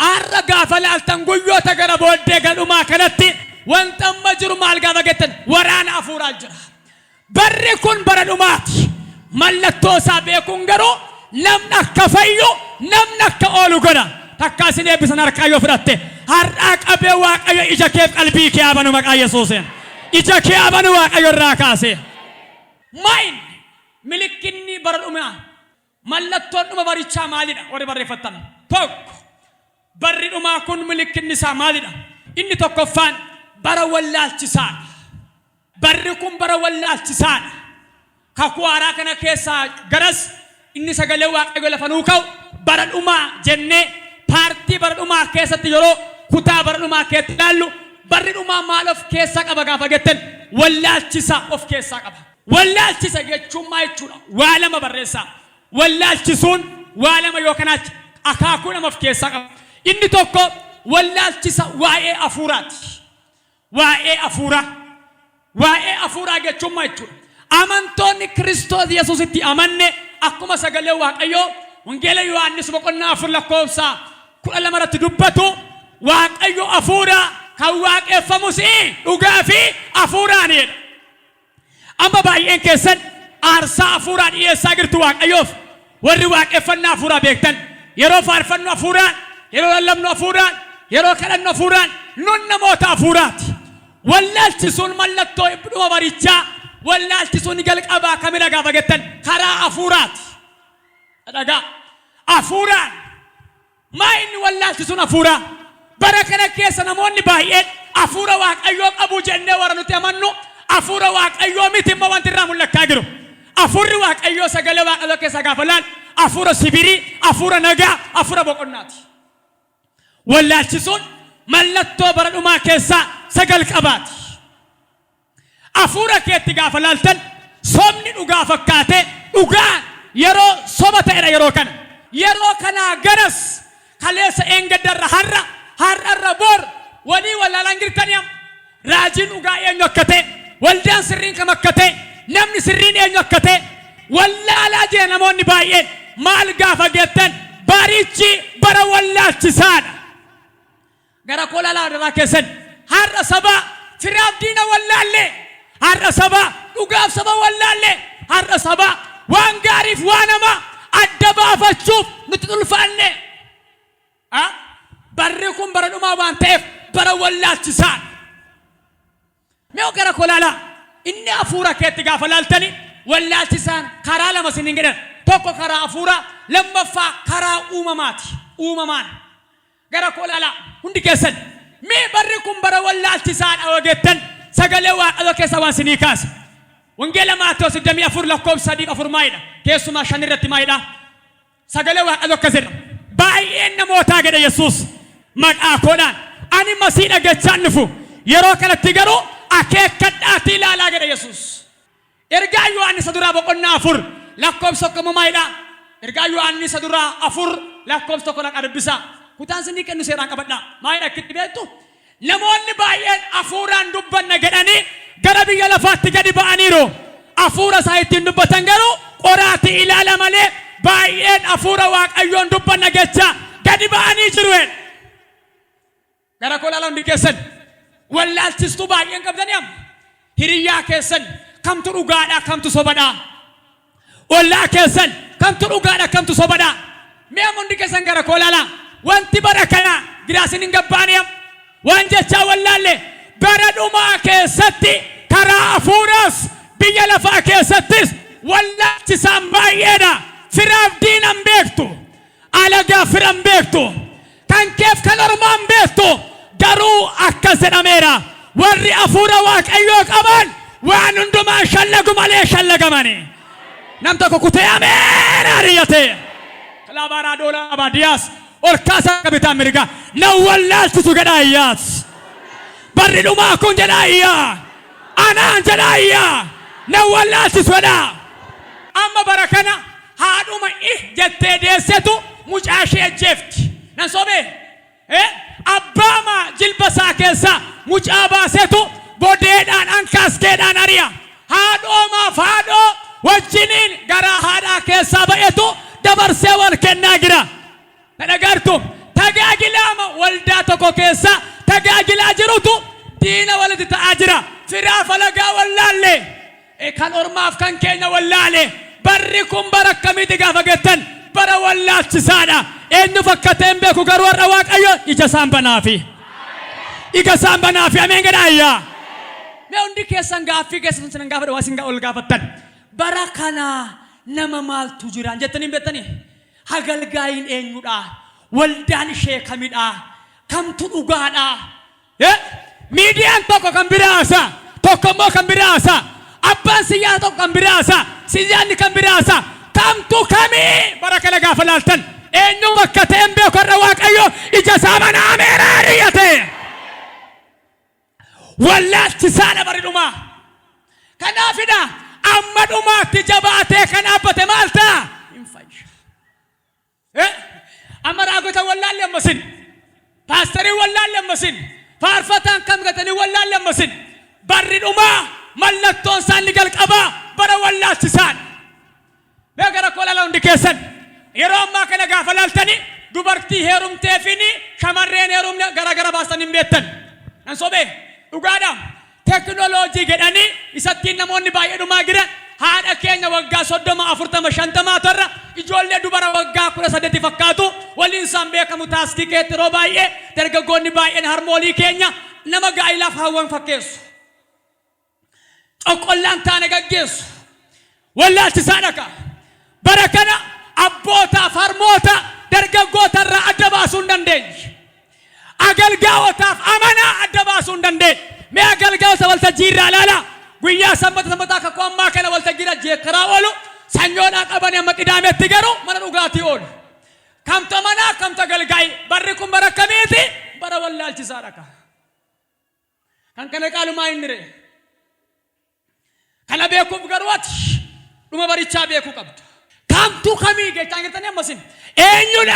A: arra gaafa laaltan guyyoota gara booddee gadhumaa kanatti wanta amma jiru maal gaafa gettan waraana afuuraa jira barri kun bara dhumaati mallattoo isaa beekuun garuu namni akka fayyu namni akka oolu godha takka isin eebbisan harkaa yoo fudhatte har'aa qabee Waaqayyo ija keef qalbii kee abanu maqaa Yesuuseen ija kee abanu Waaqayyo irraa kaase main milikkinni bara dhumaa mallattoon dhuma barichaa maalidha warri barreeffatan tokko barri dhumaa kun milikkinni isaa maalidha inni tokkoffaan bara wallaalchisaadha barri kun bara wallaalchisaadha kakuu haaraa kana keessaa garas inni sagalee Waaqayyo lafa nuu ka'u bara dhumaa jennee paartii bara dhumaa keessatti yeroo kutaa bara dhumaa keessatti ilaallu barridhumaa maal of keessaa qaba gaafa jettan wallaalchisa of keessaa qaba. Wallaalchisa jechuun maal jechuudha? Waa lama barreessaa. Wallaalchisuun waa lama yookaan akaakuu nama of keessaa qaba. Inni tokko wallaalchisa waa'ee hafuuraati. Waa'ee hafuuraa. Waa'ee hafuuraa jechuun maal jechuudha? Amantoonni Kiristoos Yesuusitti amanne akkuma sagalee Waaqayyoo wangeela Yohaannis boqonnaa 4 lakkoofsa 12 irratti dubbatu Waaqayyo hafuura kan waaqeffamus dhugaa fi hafuuraanidha. Amma baay'een keessan aarsaa hafuuraa dhiyeessaa jirtu Waaqayyoof. Warri waaqeffannaa hafuuraa beektan yeroo faarfannoo hafuuraan, yeroo lallabnoo hafuuraan, yeroo kadhannoo hafuuraan nun namoota hafuuraati. Wallaalchisuun mallattoo dhuma barichaa wallaalchisuun jalqabaa kamira gaafa jettan karaa hafuuraati. Dhagaa hafuuraan maa inni wallaalchisuun hafuuraa? Bara kana keessa namoonni baay'een hafuura Waaqayyoo qabu jennee warra nuti amannu hafuura Waaqayyoo miti immoo wanti irraa mul'achaa jiru. Hafuurri Waaqayyoo sagalee Waaqayyoo keessa gaafa laal hafuura sibirii, hafuura nagaa, hafuura boqonnaati. Wallaalchisuun mallattoo bara dhumaa keessaa sagal qabaati. Hafuura keetti gaafa laaltan sobni dhugaa fakkaate dhugaan yeroo soba ta'edha. Yeroo kana garas kaleessa eengaddarra har'arra bor walii wallaalaan jirtaniam raajiin dhugaa eenyu akka ta'e waldaan sirriin kam akka ta'e namni sirriin eenyu akka ta'e wallaalaa jee namoonni baay'een maal gaafa jettan barichi bara wallaalchisaadha. Gara kolaalaa irraa keessan har'a sabaa firaaf diina wallaalle, har'a sabaa dhugaaf saba wallaalle, har'a sabaa waan gaariif waan hamaa adda baafachuuf nuti ulfaanne. Barri kun bara dhumaa waan ta'eef bara wallaalchisaadha. Mee gara kolaalaa inni hafuura keetti gaafa laaltani wallaalchisaan karaa lama sinin jedhan. Tokko karaa hafuura, lammaffaa karaa uumamaati. Uumamaan gara kolaalaa hundi keessan mee barri kun bara wallaalchisaadha yoo jettan sagalee Waaqayyoo keessa waan sinii kaase. Wangeela Maatewos 24 lakkoofsa 3 maayidha. Keessumaa 5 irratti maayidha. Sagalee Waaqayyoo akka jedhu baay'een namootaa jedhe Yesuus maqaa koodhaan ani masiidha jechaan dhufu yeroo kanatti garuu akeekkadhaatii ilaalaa jedhe Yesuus. Ergaa Yohaannis duraa boqonnaa 4 lakkoofsa 1 maayidha. Ergaa Yohaannis duraa 4 lakkoofsa 1 qarbisa. Kutaan sinii kennu seeraan qabadhaa. Maayidha kitti beektu namoonni baay'een hafuuraan dubbanna jedhanii gara biyya lafaatti gadi ba'aniiru. Hafuura isaa ittiin dubbatan garuu qoraatii ilaala malee baay'een hafuura Waaqayyoon dubbanna jecha gadi ba'anii jiru. Gara kolaalaa hundi keessan wallaalchistuu baay'een qabdanii amma hiriyyaa keessan kamtu dhugaadha kamtu sobadha? Ollaa keessan kamtu dhugaadha kamtu sobadha? Mee hundi keessan gara kolaalaa wanti bara kana giraasin hin gabbaanii waan jecha wallaalle bara dhumaa keessatti karaa hafuuraas biyya lafaa keessattis wallaalchisaan baay'eedha. Firaaf diinan beektu, alagaa firan beektu, kan keef kan ormaan beektu garuu akkas jedhameera warri hafuura Waaqayyoo qaban waan hundumaa shallagu malee shallagamani. Nam tokko kutee ameen ariyyate kalaabaraa doolaa baadiyyaas orkaasaa qabitaa mirga na wallaalchisu jedhaayyaas barri dhumaa kun jedhaayyaa anaan jedhaayyaa na wallaalchisu jedhaa. Amma bara kana haadhuma jettee deessetu mucaa ishee ajjeefti. Nan sobee abbaama jilbasaa keessa mucaa baasetu bodeedhaan ankaaskeedhaan ari'a. Haadhoomaaf haadhoo wajjiniin gara haadhaa keessaa ba'etu dabarsee wal kennaa jira. Dhagaartu tajaajilama waldaa tokko keessa tajaajilaa jirutu diina walitti ta'aa jira. Firaaf alagaa wallaalle kan ormaaf kan keenya wallaalle. Barri kun bara akkamiiti gaafa jettan bara wallaalchisaadha. Eenyu fakkateen beeku garuu warra Waaqayyoo ija isaan banaafi. Ija isaan banaafi ameen jedhaayyaa. Mee hundi keessan gaaffii keessan sinan gaafa dhawaa sin ol gaafattan bara kana nama maaltu jiraan jettanii beektanii? Hagalgaayin eenyudha? Waldaan ishee kamidha? Kamtu dhugaadha? Miidiyaan tokko kan biraasa, tokko immoo kan biraasa. Abbaan siyyaa tokko kan biraasa, siyyaan kan biraasa. Kamtu kamii bara kana gaafa laaltan eenyu bakka ta'een beeku warra Waaqayyoo ija isaa banaa ameen ariyyate. wallaalchisaadha bari dhumaa. Kanaafidha amma dhumaatti jabaatee kan dhaabbate maal ta'a? Hin fayya. Amma raagota wallaalli ammasin, paasterii wallaalli ammasin, faarfataan kam gatanii wallaalli ammasin. Barri dhumaa mallattoon isaanii jalqabaa bara wallaalchisaadha. Mee gara koolala hundi keessan yeroo ammaa kana gaafa laaltanii dubartii heerumtee fi shamarreen heerumne gara baasan hin beektan. Nan sobee dhugaadhaan teknooloojii jedhanii isattiin namoonni baay'ee dhumaa jiran haadha keenya waggaa 30 40 50 torra ijoollee dubara waggaa 18 fakkaatu waliin isaan beekamu taasisii keetti yeroo baay'ee dargaggoonni baay'een harmoolii keenya nama gaa'ilaaf hawwan fakkeessu. Oqollaan taane gaggeessu. Wallaalchisaadha ka. Bara kana abbootaaf harmoota dargaggoota irraa adda baasuu hin dandeenye. Agalgaa'otaaf amanaa adda baasuu hin dandeenye. Mee agalgaa'ota waltajjii irraa ilaala. Guyyaa sanbataa kakuu ammaa kana waltajjii jeekkaraa oolu sanyoodhaa qabanii amma qidaameetti garuu mana dhugaatii oolu. Kamta manaa kamta galgaa'i. Barri kun bara kamiiti? Bara wallaalchisaadha ka. Kan kana qaalumaa hin nire. Kana beekuuf garuu ati dhuma barichaa beekuu qabda. Kamtu kamii jechaan jirtanii ammasin eenyudha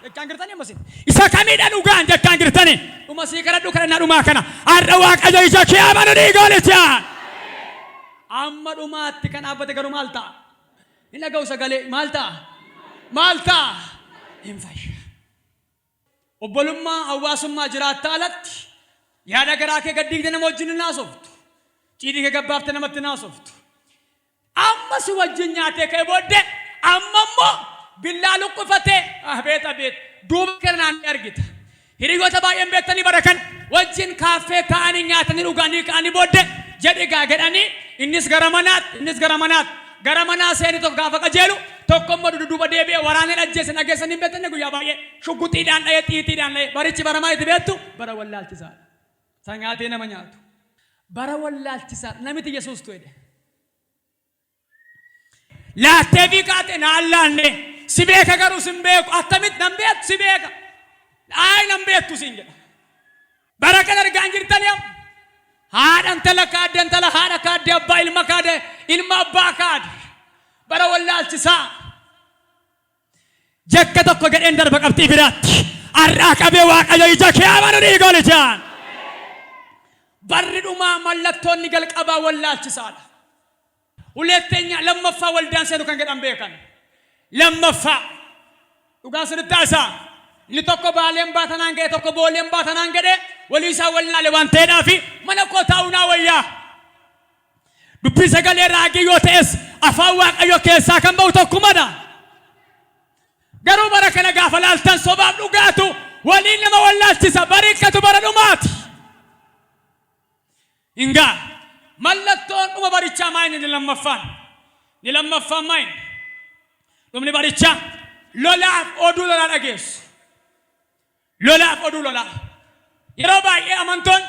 A: jechaan jirtanii ammasin isa kamiidha dhugaan jechaan jirtanii dhuma sii kadhadhu kadhannaa dhumaa kana har'a Waaqayyo ija kee amanu dhiigolichaan amma dhumaatti kan dhaabbate garuu maal ta'a? Hin dhaga'u sagalee maal ta'a? Hin fayya. Obbolummaa hawaasummaa jiraattaa alatti yaada garaa kee gaddiigde nama wajjin hin haasoftu. Cidii kee gabbaafte namatti hin haasoftu. Amma si wajjin nyaatee kee booddee amma immoo billaa luqqifatee beet duuba kanaan argita. Hiriyoota baay'een beektanii bara kan wajjin kaaffee taa'anii nyaatanii dhuganii ka'anii booddee jedhi gaagedhanii innis gara manaa seenii tokko gaafa qajeelu tokko immoo duduuba deebi'ee waraanee ajjeese dhageessanii hin beektanne guyyaa baay'ee shugguxiidhaan dha'ee xiitiidhaan dha'ee barichi bara maal itti beektu bara wallaalchisaadha. Isa nyaatee nama nyaatu. Bara wallaalchisaadha namitti Yesuus tu'edha. Laattee fi kaatee naan laanne si beeka garuu sin beeku attamitti nan beektu si beeka. Nan beektu sin jedha. Bara kana argaan jirtanii haadha intala kaadde intala haadha kaadde abbaa ilma kaadde ilma abbaa kaadde bara wallaalchisaa. Jakka tokko gadheen darba qabxii biraatti har'aa qabee Waaqayyo ija kee amanu dhiigolichaan. Barri dhumaa mallattoonni jalqabaa wallaalchisaadha. Hulettenya lammaffaa waldaan seenu kan jedhan beekan. Lammaffaa dhugaan sirriitti isaa inni tokko baaleen baatanaan ga'e tokko booleen baatanaan ga'e walii isaa wallaale waan ta'eedhaaf mana koo taa'uunaa wayyaa. Dubbii sagalee raagii yoo ta'es afaan Waaqayyo keessaa kan ba'u tokkumadha. Garuu bara kana gaafa laaltan sobaaf dhugaatu waliin nama wallaalchisa bariikkatu bara dhumaati. Ingaa mallattoon dhuma barichaa maayini ni lammaffaan maayini dhumni barichaa lolaaf oduu lolaa dhageessu. Lolaaf oduu lolaa yeroo baay'ee amantoon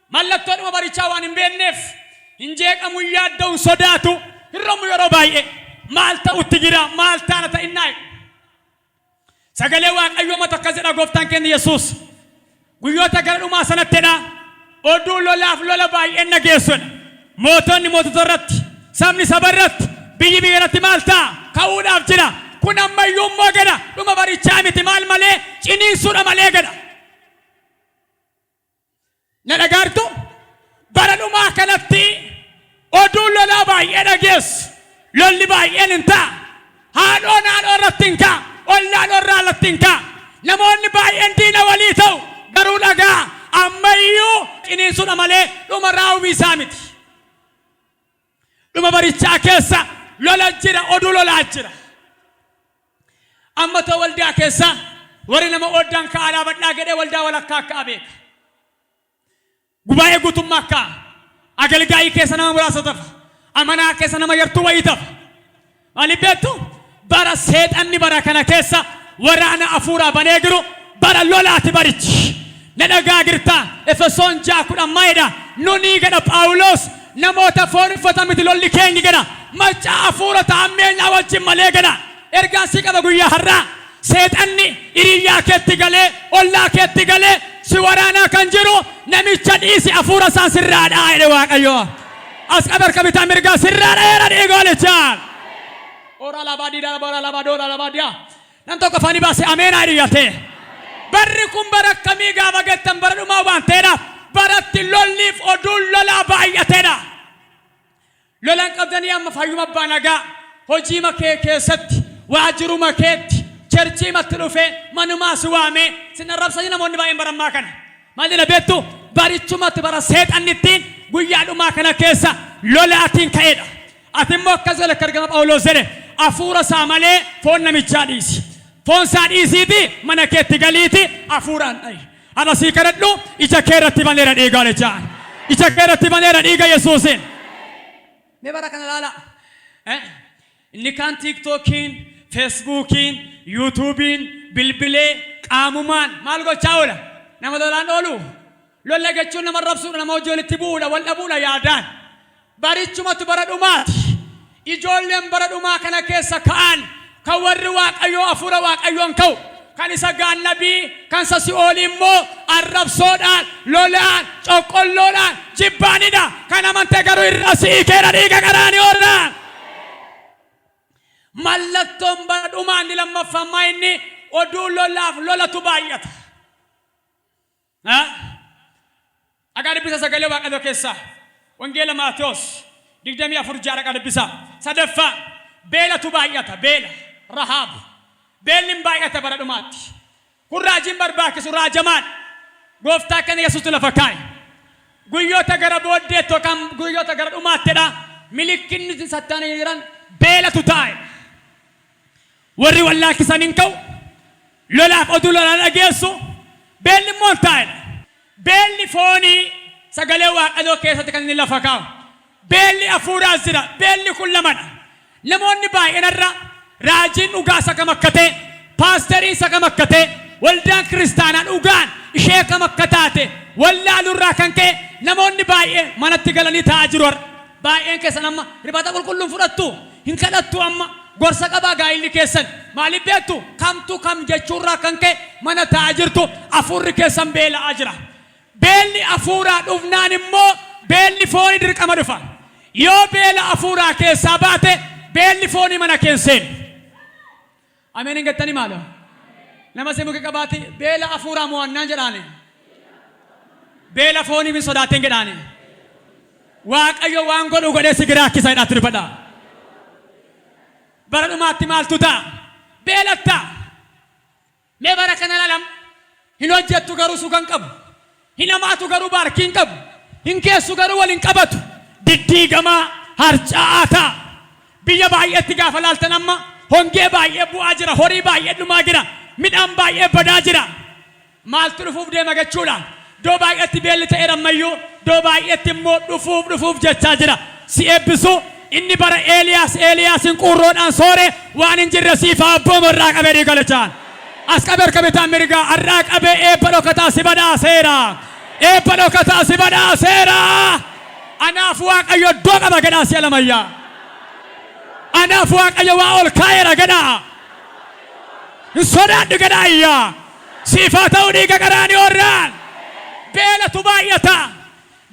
A: mallattoon dhuma barichaa waan hin beekneef hin jeeqamu yaadda'u sodaatu hir'amu yeroo baay'ee maal ta'utti jira maal taana ta'innaa sagalee Waaqayyoo mata akkas jedha gooftaan keenya Yesuus guyyoota gara dhumaa sanattidha. Oduu lolaaf lola baay'een dhageessuudha. Mootonni mootota irratti sabni saba irratti biyyi biyya irratti maal ta'a ka'uudhaaf jira. Kun ammayyuu immoo gada dhuma barichaa miti maal malee ciniinsuudha malee gada. Na dhagaartu bara dhumaa kanatti oduu lolaa baay'ee dhageessu. Lolli baay'een hin ta'a. Haadhoon irratti hin ka'a. Ollaan irratti hin ka'a. Namoonni baay'een diina walii ta'u garuu dhagaa. Ammayyuu ciniinsuudha malee dhuma raawwii isaa miti. Dhuma barichaa keessa lola jira oduu lolaa jira. Amma ta'u waldaa keessa warri nama oddaan ka'aa badhaa gadhee waldaa walakkaa akka beeka. Gubaa'ee guutummaa akka agalgaa'ii keessa nama muraasa tafa. Amanaa keessa nama yartuu wayii tafa. Maaliif beektu bara seexanni bara kana keessa waraana afuuraa banee jiru bara lolaati barichi. Nadagaa girtaa Efesoon 6:10 nuni gada Phaawulos namoota foon uffatan miti lolli keenya gada macaa afuurota ammeenyaa wajjin malee gada ergaan si qaba guyyaa har'aa seexanni hiriyaa keetti galee ollaa keetti galee si waraanaa kan jiru namicha dhiisi hafuura isaan sirraadhaa jedhe Waaqayyo. As qabarka bitaa mirgaa sirraadhaa dhiigolichaan. Ora labadiidha. Nan tokko afaan baase ameenaa hiriyyate. Barri kun bara akkamii gaafa gettan bara dhumaa waan ta'eedhaaf baratti lolliif oduun lolaa baay'ateedha. Lolaan qabdanii amma fayyuma abbaa nagaa hojii makee keessatti waajjiruma keetti cherchii matti dhufee manumaa si waamee sin arrabsanii namoonni baay'een barammaa kana. Maalina beektu barichumatti bara seexannittiin guyyaa dhumaa kana keessa lolaatiin ka'eedha. Ati immoo akkas jala kargama Phaawulos jedhe hafuura isaa malee foon namichaa dhiisi. Foon isaa dhiisiiti mana keetti galiiti hafuuraan dhayi. Ana sii kadhadhu ija kee irratti baneera dhiiga alechaan. Ija kee irratti baneera dhiiga Yesuusin. Mee bara kana ilaala. Inni kaan tiiktookiin, feesbuukiin, yuutuubiin, bilbilee, qaamumaan maal gochaa oola? Nama lolaan oolu. Lolla jechuun nama rabsuudha, nama hojii walitti bu'uudha, wal dhabuudha yaadaan. Barichumatu bara dhumaati. Ijoolleen bara dhumaa kana keessa ka'an kan warri Waaqayyoo hafuura Waaqayyoon ka'u kan isa gaannabii kan isa si'oolii immoo arrabsoodhaan lolaan coqqolloodhaan jibbaanidha kan amante garuu irra si'ii keera dhiiga qaraanii oollaan. Mallattoon bara dhumaa inni lammaffammaa inni oduu lolaaf lolatu baay'ata. Dhagaa dubbisa sagalee Waaqayyoo keessaa wangeela Maatiyos 24 dhagaa dubbisa. Sadaffaa beelatu baay'ata beela Rahaab. Beelli baay'ata bara dhumaatti. Kun raajiin barbaachisu raajamaan gooftaa kana Yesuutu lafa kaa'e. Guyyoota gara booddeetti yookaan guyyoota gara dhumaattidha. Milikinni sattaanii jiran beelatu taa'e. Warri wallaakisan hin ka'u. Lolaaf oduu lolaan dhageessu. Beelli immoo taa'edha. Beelli foonii sagalee Waaqayyoo keessatti kan inni lafa kaa'u. Beelli hafuuraas jira. Beelli kun lamadha. Namoonni baay'een irra raajiin dhugaa isa kam akka ta'e, paasteriin isa kam akka ta'e, waldaan kiristaanaa dhugaan ishee kam akka taate wallaalurraa kan ka'e namoonni baay'een manatti galanii taa'aa jiru. Baay'een keessan amma ribata qulqulluun fudhattu hin kadhattu amma gorsa qabaa gaa'illi keessan maaliif beektu kamtu kam jechuurraa kan ka'e mana taa'aa jirtu hafuurri keessan beela'aa jira. Beelli hafuuraa dhufnaan immoo beelli foonii dirqama dhufa. Yoo beela hafuuraa keessaa baate beelli foonii mana keenseen. Ameen hin gattanii maalo? Nama si muki qabaati beela hafuuraa mo'annaan jedhaane. Beela foonii min sodaateen jedhaane. Waaqayyo waan godhu godhee si giraachisa jedhaatti dubbadha. Bara dhumaatti maaltu ta'a? Beelatta. Mee bara kana lalam hin hojjettu garuu sugan qabu. Hin hamaatu garuu baarkiin qabu. Hin keessu garuu waliin qabatu. Diddiigamaa harca'aa ta'a. Biyya baay'eetti gaafa laaltan amma hongee baay'ee bu'aa jira, horii baay'ee dhumaa jira, midhaan baay'ee badaa jira. Maaltu dhufuuf deema jechuudha? Doo baay'eetti beelli ta'eera ammayyuu, doo baay'eetti immoo dhufuuf jechaa jira. Si eebbisu inni bara Eeliyaasin qurroodhaan soore waan hin jirre siifa abbooma irraa qabee dhiigalechaan. As qabee harka bitaan mirgaa irraa qabee eebba dhokataa si badhaaseera. Eebba dhokataa si badhaaseera. Anaaf Waaqayyo iddoo qaba gadhaa si alamayyaa. Anaaf Waaqayyo waa ol kaa'eera gadhaa. Hin sodaadhu gadhaayyaa. Siifaa ta'uu dhiiga qaraanii oollaan. Beelatu baay'ata.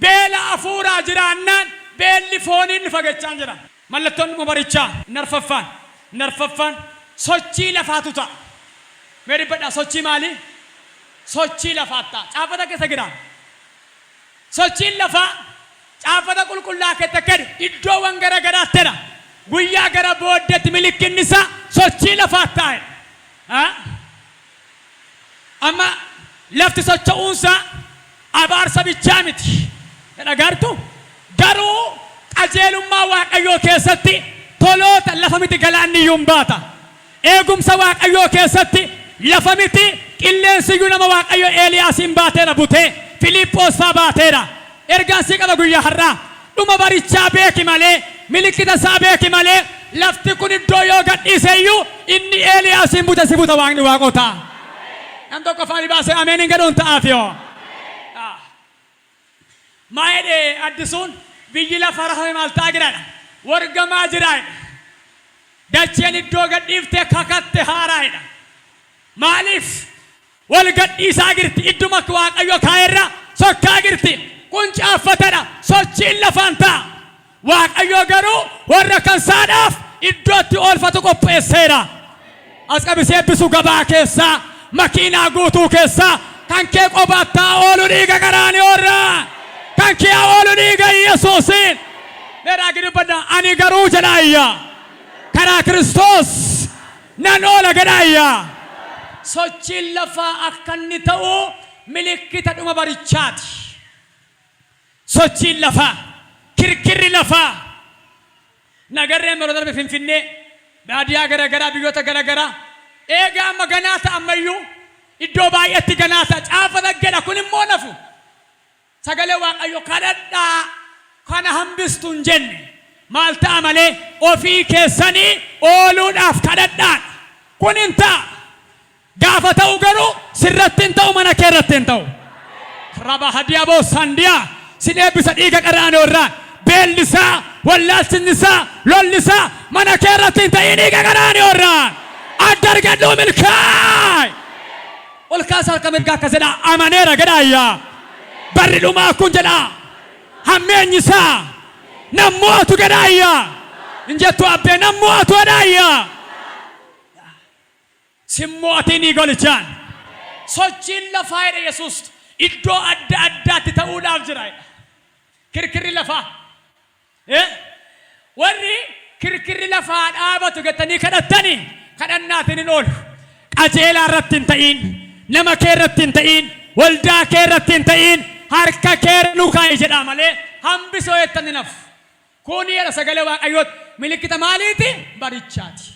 A: Beela hafuuraa jiraannaan beelli fooniin fagachaan jira. Mallattoon mubarichaa narfaffaan sochii lafaatu ta'a. Mee dhibbadhaa sochii maali? Sochii lafaat ta'a. Caafata keessa jira. Sochiin lafaa caafata qulqullaa keessa gadi iddoowwan gara garaatteedha. Guyyaa gara booddeetti milikinni isaa sochii lafaat taa'e. Amma lafti socho'uunsa abaarsa bichaa miti. Dhagartu garuu qajeelummaa Waaqayyoo keessatti toloota lafa miti galaanni iyyuu baata. Eegumsa Waaqayyoo keessatti lafa miti qilleensi iyyuu nama Waaqayyo Eeliyaasin baateera butee Filiiphoos fa'aa baateera. Ergaan si qaba guyyaa har'aa dhuma barichaa beeki malee milikita isaa beeki malee lafti kun iddoo yoo gadhiise iyyuu inni Eeliyaasin bute si buta Waaqni waaqota. Nam tokko faani baasee ameen gadhuun ta'aaf yoo. Maayedee addisuun biyyi lafa rahame maal ta'aa jiraadha. Wargamaa jiraadha. Dacheen iddoo gadhiiftee kakatte haaraadha. Maaliif walgadhiisaa girti idduma waaqayyo kaayerra sokkaa girti quncaafatadha sochiin lafaan ta'a waaqayyo garuu warra kan saadhaaf iddootti oolfatu qopheesseera as qabisee eebbisu gabaa keessaa makiinaa guutuu keessaa kan kee qobaattaa oolu dhiiga garaaniyoorraa kan kee oolu dhiiga Yesuusiin meeraa gidibbadha ani garuu jedhaayya karaa Kiristoos nan oola jedhaayya sochiin lafaa akka inni ta'u milikkita dhuma barichaati sochiin lafaa kirkirri lafaa nagarreen yeroo darbe Finfinnee baadiyyaa garagaraa biyyoota garagaraa eegaa amma ganaata ammayyuu iddoo baay'eetti ganaata caafata gedha kun immoo nafu sagalee waaqayyo kadhadhaa kana hambistuun jenne maal ta'a malee ofii keessanii ooluudhaaf kadhadhaan kun hin ta'a gaafa ta'u garuu sirratti hin ta'u mana kee irratti hin ta'u raba hadiyaa boossandiyaa sin eebbisa dhiiga qaraaniyoorraa beellisaa wallaalchinnisaa lollisaa mana kee irratti hin ta'in dhiiga qaraaniyoorraa adda argadhuu milkaay ol kaasaa harka mirgaa akka jedhaa amaneera jedhaayyaa barri dhumaa kun jedhaa hammeenyisaa nammoota jedhaayyaa injettu abbee nammoota jedhaayyaa simmootini golichaan sochiin lafaa jedhe Yesuus iddoo adda addaatti ta'uudhaaf jira kirkirri lafaa warri kirkirri lafaa dhaabatu jettanii kadhattanii kadhannaatiin hin oolu qajeelaa irratti hin ta'in nama kee irratti hin ta'in waldaa kee irratti hin ta'in harka kee nu kaa'e jedha malee hambisoo jettanii naf kun jedha sagalee waaqayyooti milikkita maaliiti barichaati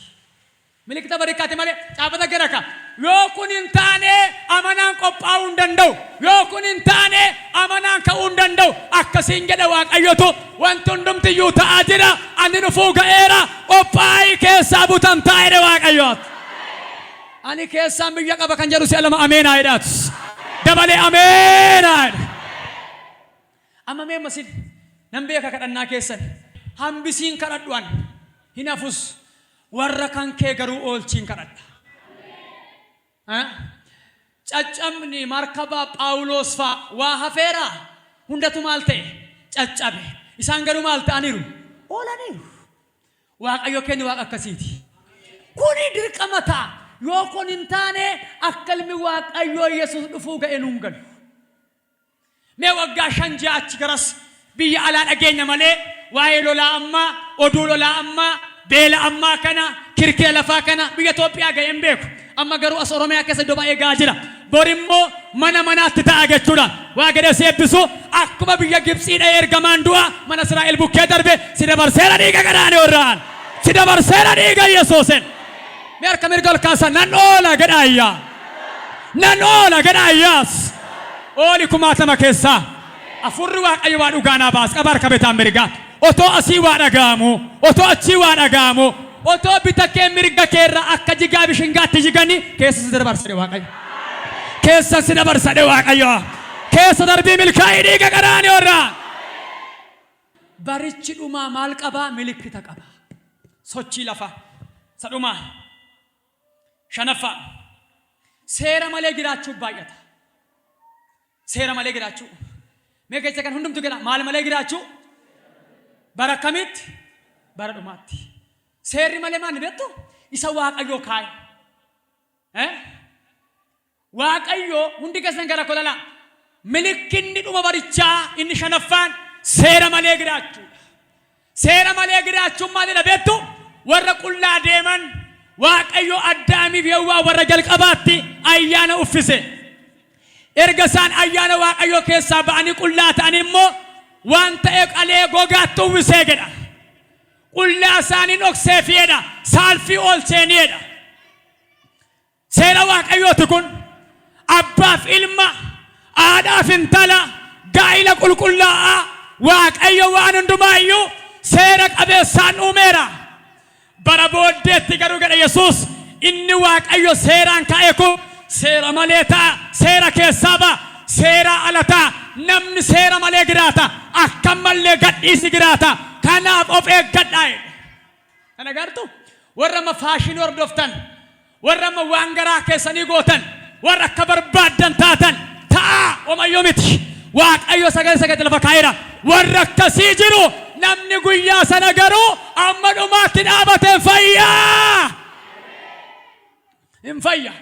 A: milikkita barichaati malee caafata garaka yoo kun hin taane amanaan qophaa'uu hin danda'u yoo kun hin taane amanaan ka'uu hin danda'u akkasiin jedha waaqayyotu wanti hundumtiyyuu ta'aa jira ani dhufuu ga'eera qophaa'ii keessaa butan taa'edha waaqayyooti ani keessaan biyya qaba kan jedhu si'a lama ameenaa jedhaatu dabalee ameenaa amma mee masin nan beeka kadhannaa keessan hambisiin kadhadhuan hin hafus warra kan kee garuu oolchiin kadhadha caccabni markaba Phaawulos faa waa hafeera hundatu maal ta'e caccabe isaan garuu maal ta'aniiru oolaniiru waaqayyo keenya waaqa akkasiiti kuni dirqama ta'a yoo kun hin taane akka ilmi waaqayyoo Yesuus dhufuu ga'e nuun galu mee waggaa 5 ji'a achi garas biyya alaa dhageenya malee waa'ee lolaa ammaa oduu lolaa ammaa beela ammaa kana kirkira lafaa kana biyya Itoophiyaa ga'e hin beeku amma garuu as Oromiyaa keessa iddoo baay'ee ga'aa jira bor immoo mana manaatti ta'a jechuudha waa gadee seebbisu akkuma biyya Gibxiidha ergamaan du'a mana Israa'el bukkee darbe si dabarseera dhiiga qaraaniyoorraan si dabarseera dhiiga Yesuusin mee harka mirga ol kaasa nan oola jedhaayyaa nan oola jedhaayyaas ooli kumaatama keessaa afurri waaqayyo waa dhugaanaa baas qaba harka bitaan mirgaa otoo asii waa dhaga'amu otoo achii waa dhaga'amu otoo bita kee mirga keerra akka jigaa bishingaatti jigani keessa si dabarsadhe waaqayyo keessa si dabarsadhe waaqayyo keessa darbii milkaa'ii dhiiga qaraaniyoorraa barichi dhumaa maal qabaa milikkita qaba sochii lafa sadhumaa shanaffaa seera malee jiraachuuf baay'ata seera malee jiraachuu mee keessa kan hundumtu jedha maal malee jiraachuu bara kamitti bara dhumaatti seerri malee maal beektu isa waaqayyoo kaa'e waaqayyoo hundi keessan gara kolala milikkinni dhuma barichaa inni shanaffaan seera malee jiraachuu seera malee jiraachuu maalidha beektu warra qullaa deeman waaqayyoo Addaamiif Hewwaa warra jalqabaatti ayyaana uffise erga isaan ayyaana waaqayyoo keessaa ba'anii qullaa ta'an immoo waan ta'e qalee gogaatti uwwisee jedha qullaa isaanii dhoksee fi'edha saalfii oolcheenidha seera waaqayyooti kun abbaaf ilma haadhaaf intala gaa'ila qulqullaa'aa waaqayyo waan hundumaayyuu seera qabeessaan uumeera bara booddeetti garuu jedha Yesuus inni waaqayyo seeraan ka'e kun seera malee ta'a seera keessaa ba'a seera ala ta'a namni seera malee jiraata akka malee gadhiisi jiraata kanaaf of eeggadhaa kana gartuu warra ma faashinii hordoftan warra ma waan garaa keessanii gootan warra akka barbaadan taatan ta'a omayyoo miti waaqayyo sagale lafa kaayira warra akkasii jiru namni guyyaa sana garuu amma dhumaatti dhaabateen fayyaa hin fayya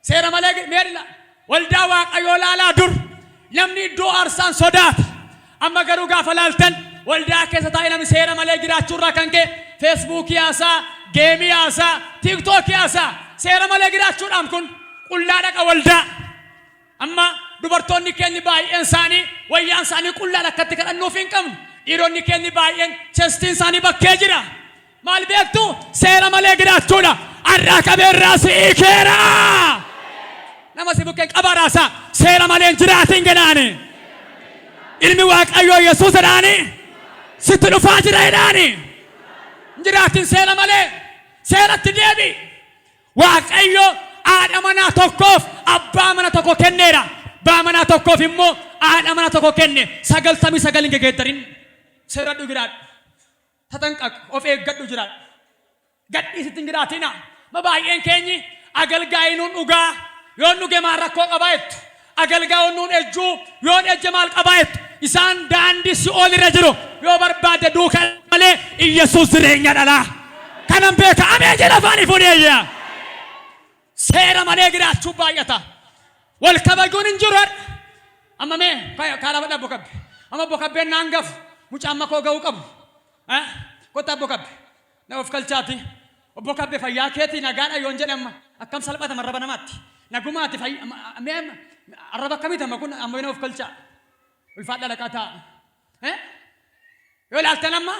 A: seera malee meedila waldaa waaqayyoo laalaa dur namni iddoo aarsaan sodaata amma garuu gaafa laaltan waldaa keessa taa'ee namni seera malee jiraachuurraa kan ka'e feesbuukii haasaa geemii haasaa tiiktookii haasaa seera malee jiraachuudhaan kun qullaa dhaqa waldaa amma dubartoonni keenya baay'een isaanii wayyaan isaanii qullaa akkatti kadhannuuf hin qabnu dhiironni keenya baay'een chestiin isaanii bakkee jira maal beektu seera malee jiraachuudha arraa qabeerraa si'ii keera nama si bukkeen qabaaraasaa seera malee jiraatiin jedhaani ilmi waaqayyoo Yesuus jedhaani sitti dhufaa jira jedhaani jiraatiin seera malee seeratti deebi waaqayyo haadha manaa tokkoof abbaa mana tokko kenneera abbaa manaa tokkoof immoo haadha mana tokko kenne 99 hin geeddarin seeradhu jiraadhu tatanqaq of eeggadhu jiraadhu gadhiisitti hin jiraatina baay'een keenyi agalgaayinuun dhugaa yoon dhuge maal rakkoo qabaayettu agalgaa'uun ejjuu yoon ejje maal qabaayettu isaan daandii si'ool irra jiru yoo barbaade duukaa malee Yesuus jireenya dhalaa kanan beeka amee jedha afaanii fuudheeyyaa seera malee jiraachuu baay'ata wal kabajuun hin jiru amma mee kaala badha bokabbe amma bokabbeen naan gafu mucaan makoo ga'uu qabu kota bokabbe na of kalchaati bokabbe fayyaa keetii nagaadha yoon jedhe amma akkam salphata marraba namaatti nagumaati mee arraba akkamii tamma kun amma na of kalchaa ulfaadha dhaqaa ta'a yoo ilaaltan amma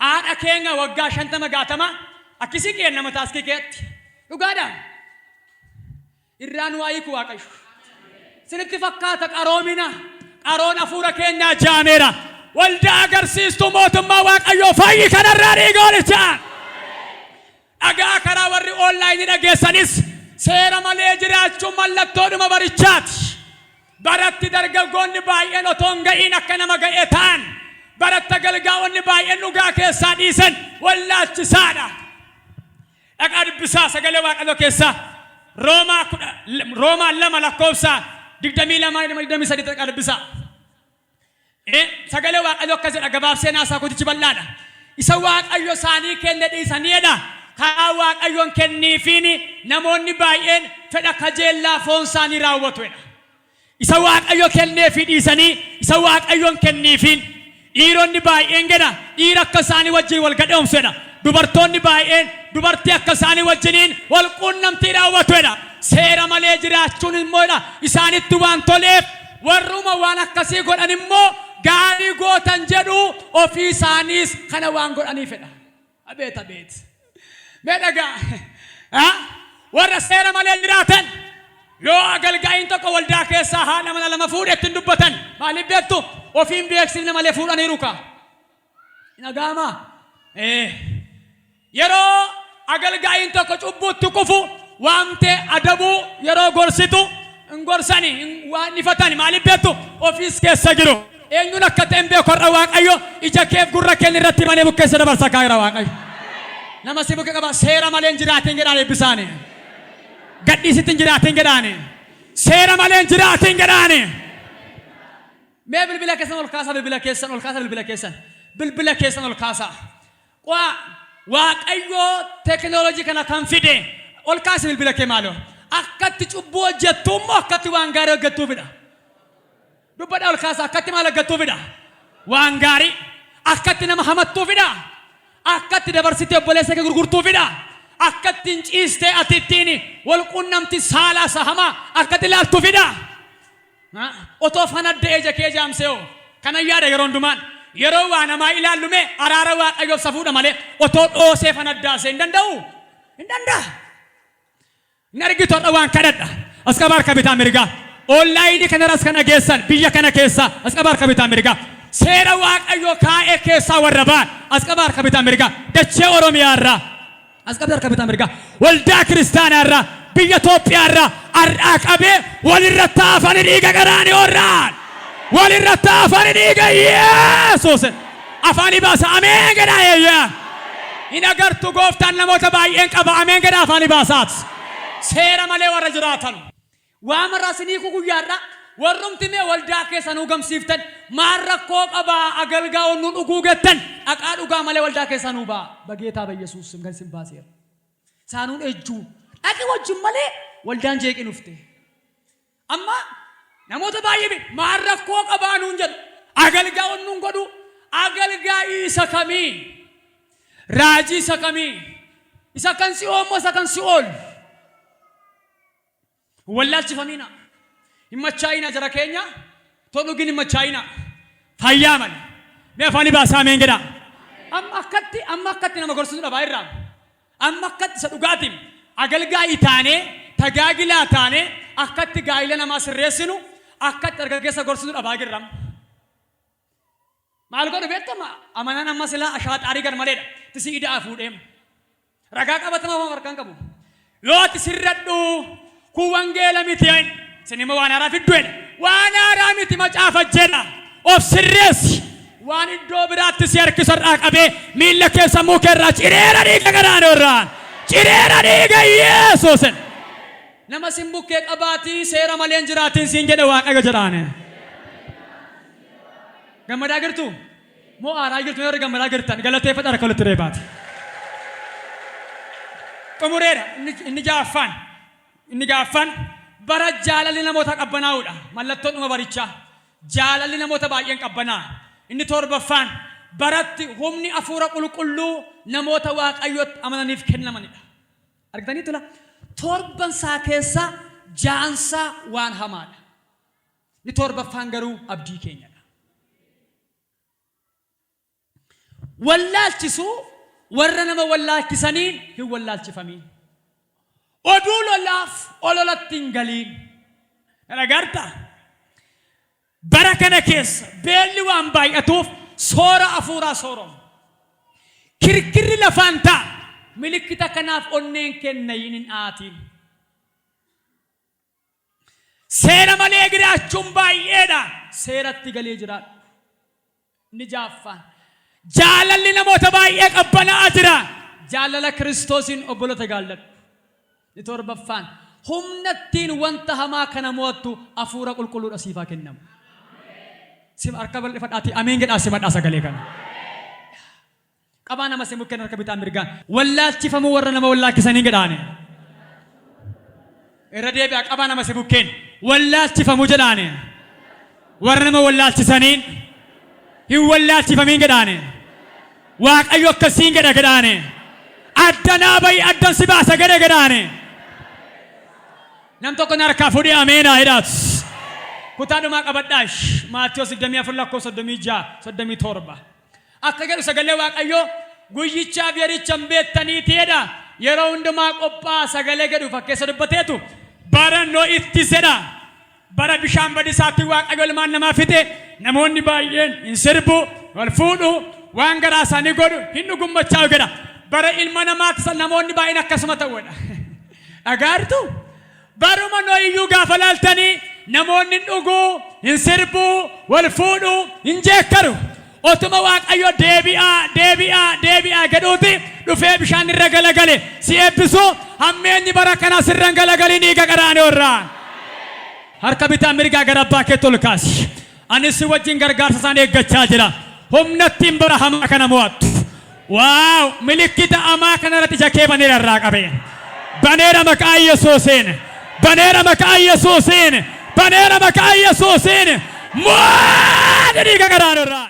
A: haadha keenya waggaa 50 gaatama akkisii keenna mataaskii keetti dhugaadhaan irraan waa'ee ku waaqayyo sinitti fakkaata qaroomina qaroon afuura keenyaa jaameera waldaa agarsiistuu mootummaa waaqayyoo fayyi kanarraa dhiigoolichaan dhagaa karaa warri onlaayinii dhageessanis seera malee jiraachuun mallattoodhuma barichaati baratti dargaggoonni baay'een otoo hin ga'iin akka nama ga'ee ta'an baratta galgaa'onni baay'een dhugaa keessaa dhiisan wallaalchisaadha dhagaa dubbisaa sagalee waaqayyoo keessaa Roomaa 2 lakkoofsa 22-23 dhagaa dubbisaa sagalee waaqayyoo akkas jedha gabaabsee naasaa kutichi bal'aadha isa waaqayyo isaanii kenne dhiisaniidha karaa waaqayyoon kenniifiin namoonni baay'een fedha kajeellaa foon isaanii raawwatuudha isa waaqayyo kenneefii dhiisanii isa waaqayyoon kenniifiin dhiironni baay'een gedha dhiira akka isaanii wajjin wal gadhoomsuudha dubartoonni baay'een dubartii akka isaanii wajjiniin wal quunnamtii raawwatuudha seera malee jiraachuun immoodha isaanitti waan toleef warruma waan akkasii godhan immoo gaarii gootan jedhu ofii isaaniis kana waan godhaniifidha abeet mee dhagaa warra seera malee jiraatan yoo agalgaa'iin tokko waldaa keessaa haadha mana lama fuudhe ittiin dubbatan maaliif beektu ofiin beeksifne malee fuudhaniiru kaa nagaama yeroo agalgaa'iin tokko cubbuutti kufu waamtee adabuu yeroo gorsitu hin gorsani waan ifatani maaliif beektu ofiis keessa jiru eenyuun akka ta'en beekorra waaqayyo ija keef gurra keen irratti manee bukkeessa dabarsa kaayira waaqayyo nama si bukke qaba seera malee jiraatiin jedhaan eebbisaani gadhiisittiin jiraatiin jedhaani seera malee jiraatiin jedhaani mee bilbila keessan ol kaasaa bilbila keessan ol kaasaa waaqayyo teknoolojii kana kan fide ol kaasi bilbila kee maaloo akkatti cubbuu hojjettuummoo akkatti waan gaarii hojjettuufidha dubbadha ol kaasaa akkatti maal hojjettuufidha waan gaarii akkatti nama hamattuufidha akkatti dabarsitee obboleessa kee gurgurtuufidha akkatti hin ciistee ati ittiin wal quunnamti saalaa sahamaa akkatti laaltuufidha otoo fanaddee ija kee jaamseeoo kana yaada yeroo hundumaan yeroo waa namaa ilaallume araara waaqayyoof safuudha malee otoo dhoosee fanaddaasee hin danda'u hin danda'a nargitoodha waan kadhadha as qabaar kabitaa mirgaa onlaayinii kanarras kana geessan biyya kana keessa as qabaar kabitaa mirgaa seera waaqayyoo kaa'ee keessaa warra ba'an as qabaar kabitaa mirgaa dachee oromiyaa irraa as qabaar kabitaa mirgaa waldaa kiristaanaa irraa biyya Itoophiyaa irraa arraa qabee walirratti afanii dhiiga garaanii orraan walirratti afanii dhiiga Yesuus afanii baasa ameen jedhaa eeyyaa hin agartu gooftaan namoota baay'een qaba ameen jedhaa afanii baasaati seera malee warra jiraatan Waamara sinii kukuyyaadha. Warrumti mee waldaa keessa nu gamsiiftan maal rakkoo qabaa agalgaa onnu dhuguu gettan dhaqaa dhugaa malee waldaa keessa nu baa bageetaa biyyesuus kan sin baaseera. Saanuun ejjuu dhaqi wajjin malee waldaan jeeqin ufte. Amma namoota baay'ee maal rakkoo qabaa nuun jedhu agalgaa onnuun godhu agalgaa isa kamii raajii isa kamii isa kan si oomoo isa kan si ool wallaalchifamiina. Himmachaayina jara keenya tolugin himmachaayina fayyaa malee mee afaan baasaa meen gedha amma akkatti nama gorsitu dhabaa irraa amma akkatti isa dhugaatiin agalgaa itaanee tajaajilaa taanee akkatti gaa'ila namaa sirreessinu akkatti dargaggeessa gorsitu dhabaa girram maal godhu beektama amanaan amma silaa ashaaxaarii garmaleedha tisi idaa fuudheem ragaa qabatama harkaan qabu yoo ati sirradhu kun wangeela miti sinima waan haaraa fidduudha waan haaraa miti macaafa jedha of sirreessi waan iddoo biraatti si harkisarraa qabee miilla keessa mukeerraa cireera dhiiga gadaanoorraan cireera dhiiga Yesuusin nama sin bukkee qabaatii seera maleen jiraatiin siin jedhe Waaqayyo jedhaane gammadaa jirtu moo aaraa jirtu yoo gammadaa jirtan galateeffadha harka walitti reebaati xumureera inni jaaffaan bara jaalalli namoota qabbanaa'uudha mallattoon dhuma barichaa jaalalli namoota baay'een qabbanaa inni torbaffaan baratti humni hafuura qulqulluu namoota Waaqayyootti amananiif kennamanidha argitanii tula torban isaa keessa jaansaa waan hamaadha inni torbaffaan garuu abdii keenyadha wallaalchisuu warra nama wallaalchisaniin hin wallaalchifamiin oduu lolaaf ololatti hin galiin dhagarta bara kana keessa beelli waan baay'atuuf soora hafuuraa sooromu kirkirri lafaan ta'a milikkita kanaaf onneen kennayin hin aatiin seera malee jiraachuun baay'eedha seeratti galee jiraadhu ni jaaffaan jaalalli namoota baay'ee qabbanaa jira jaalala Kiristoosiin obboloota jaalladhu ni torbaffaan humnattiin wanta hamaa kana mo'attu hafuura qulqulluudha siifaa kennamu sim harka bal'ifadhaati ameen jedhaa simadhaa sagalee kana qabaa nama simu kennan harka bitaa mirgaan wallaalchifamuu warra nama wallaalchisanii jedhaane irra deebi'aa qabaa nama simu kenn wallaalchifamuu jedhaane warra nama wallaalchisaniin hin wallaalchifamiin jedhaane Waaqayyo akkasiin jedhaane addanaa bayi addan si baasa jedhaane nam tokko narkaa fuudhee ameenaa jedhaatu kutaadhumaa qabadhaash Maatiyyoos 24:36-37 akka jedhu sagalee Waaqayyoo guyyichaaf yerichan beektaniitiidha yeroo hundumaa qophii sagalee jedhu fakkeessa dubbateetu barannoo itti sedha bara bishaan badisaatti Waaqayyo ilmaan namaa fite namoonni baay'een hin sirbu wal fuudhu waan garaa isaanii godhu hin dhugummachaa jedha bara ilma namaatti namoonni baay'een akkasuma ta'uudha dhagaartu baruma nooyyuu gaafa laaltanii namoonni dhuguu hin sirbuu wal fuudhuu hin jeekkaru otuma Waaqayyo deebi'aa jedhuuti dhufee bishaan irra galagale si eebbisu hammeenyi bara kana sirra galagalii dhiiga gadaanoorraa harka bitaa mirgaa gara abbaa keetti ol kaasi anis si wajjin gargaarsa isaan eeggachaa jira humnattiin bara hamaa kana mo'attu waaw milikkita hamaa kana irratti ija kee baneera irraa qabe baneera maqaa Yesuusiin baneera maqaa Yesuusiin baneera maqaa Yesuusiin mo'aa dhiiga gadaanoorraa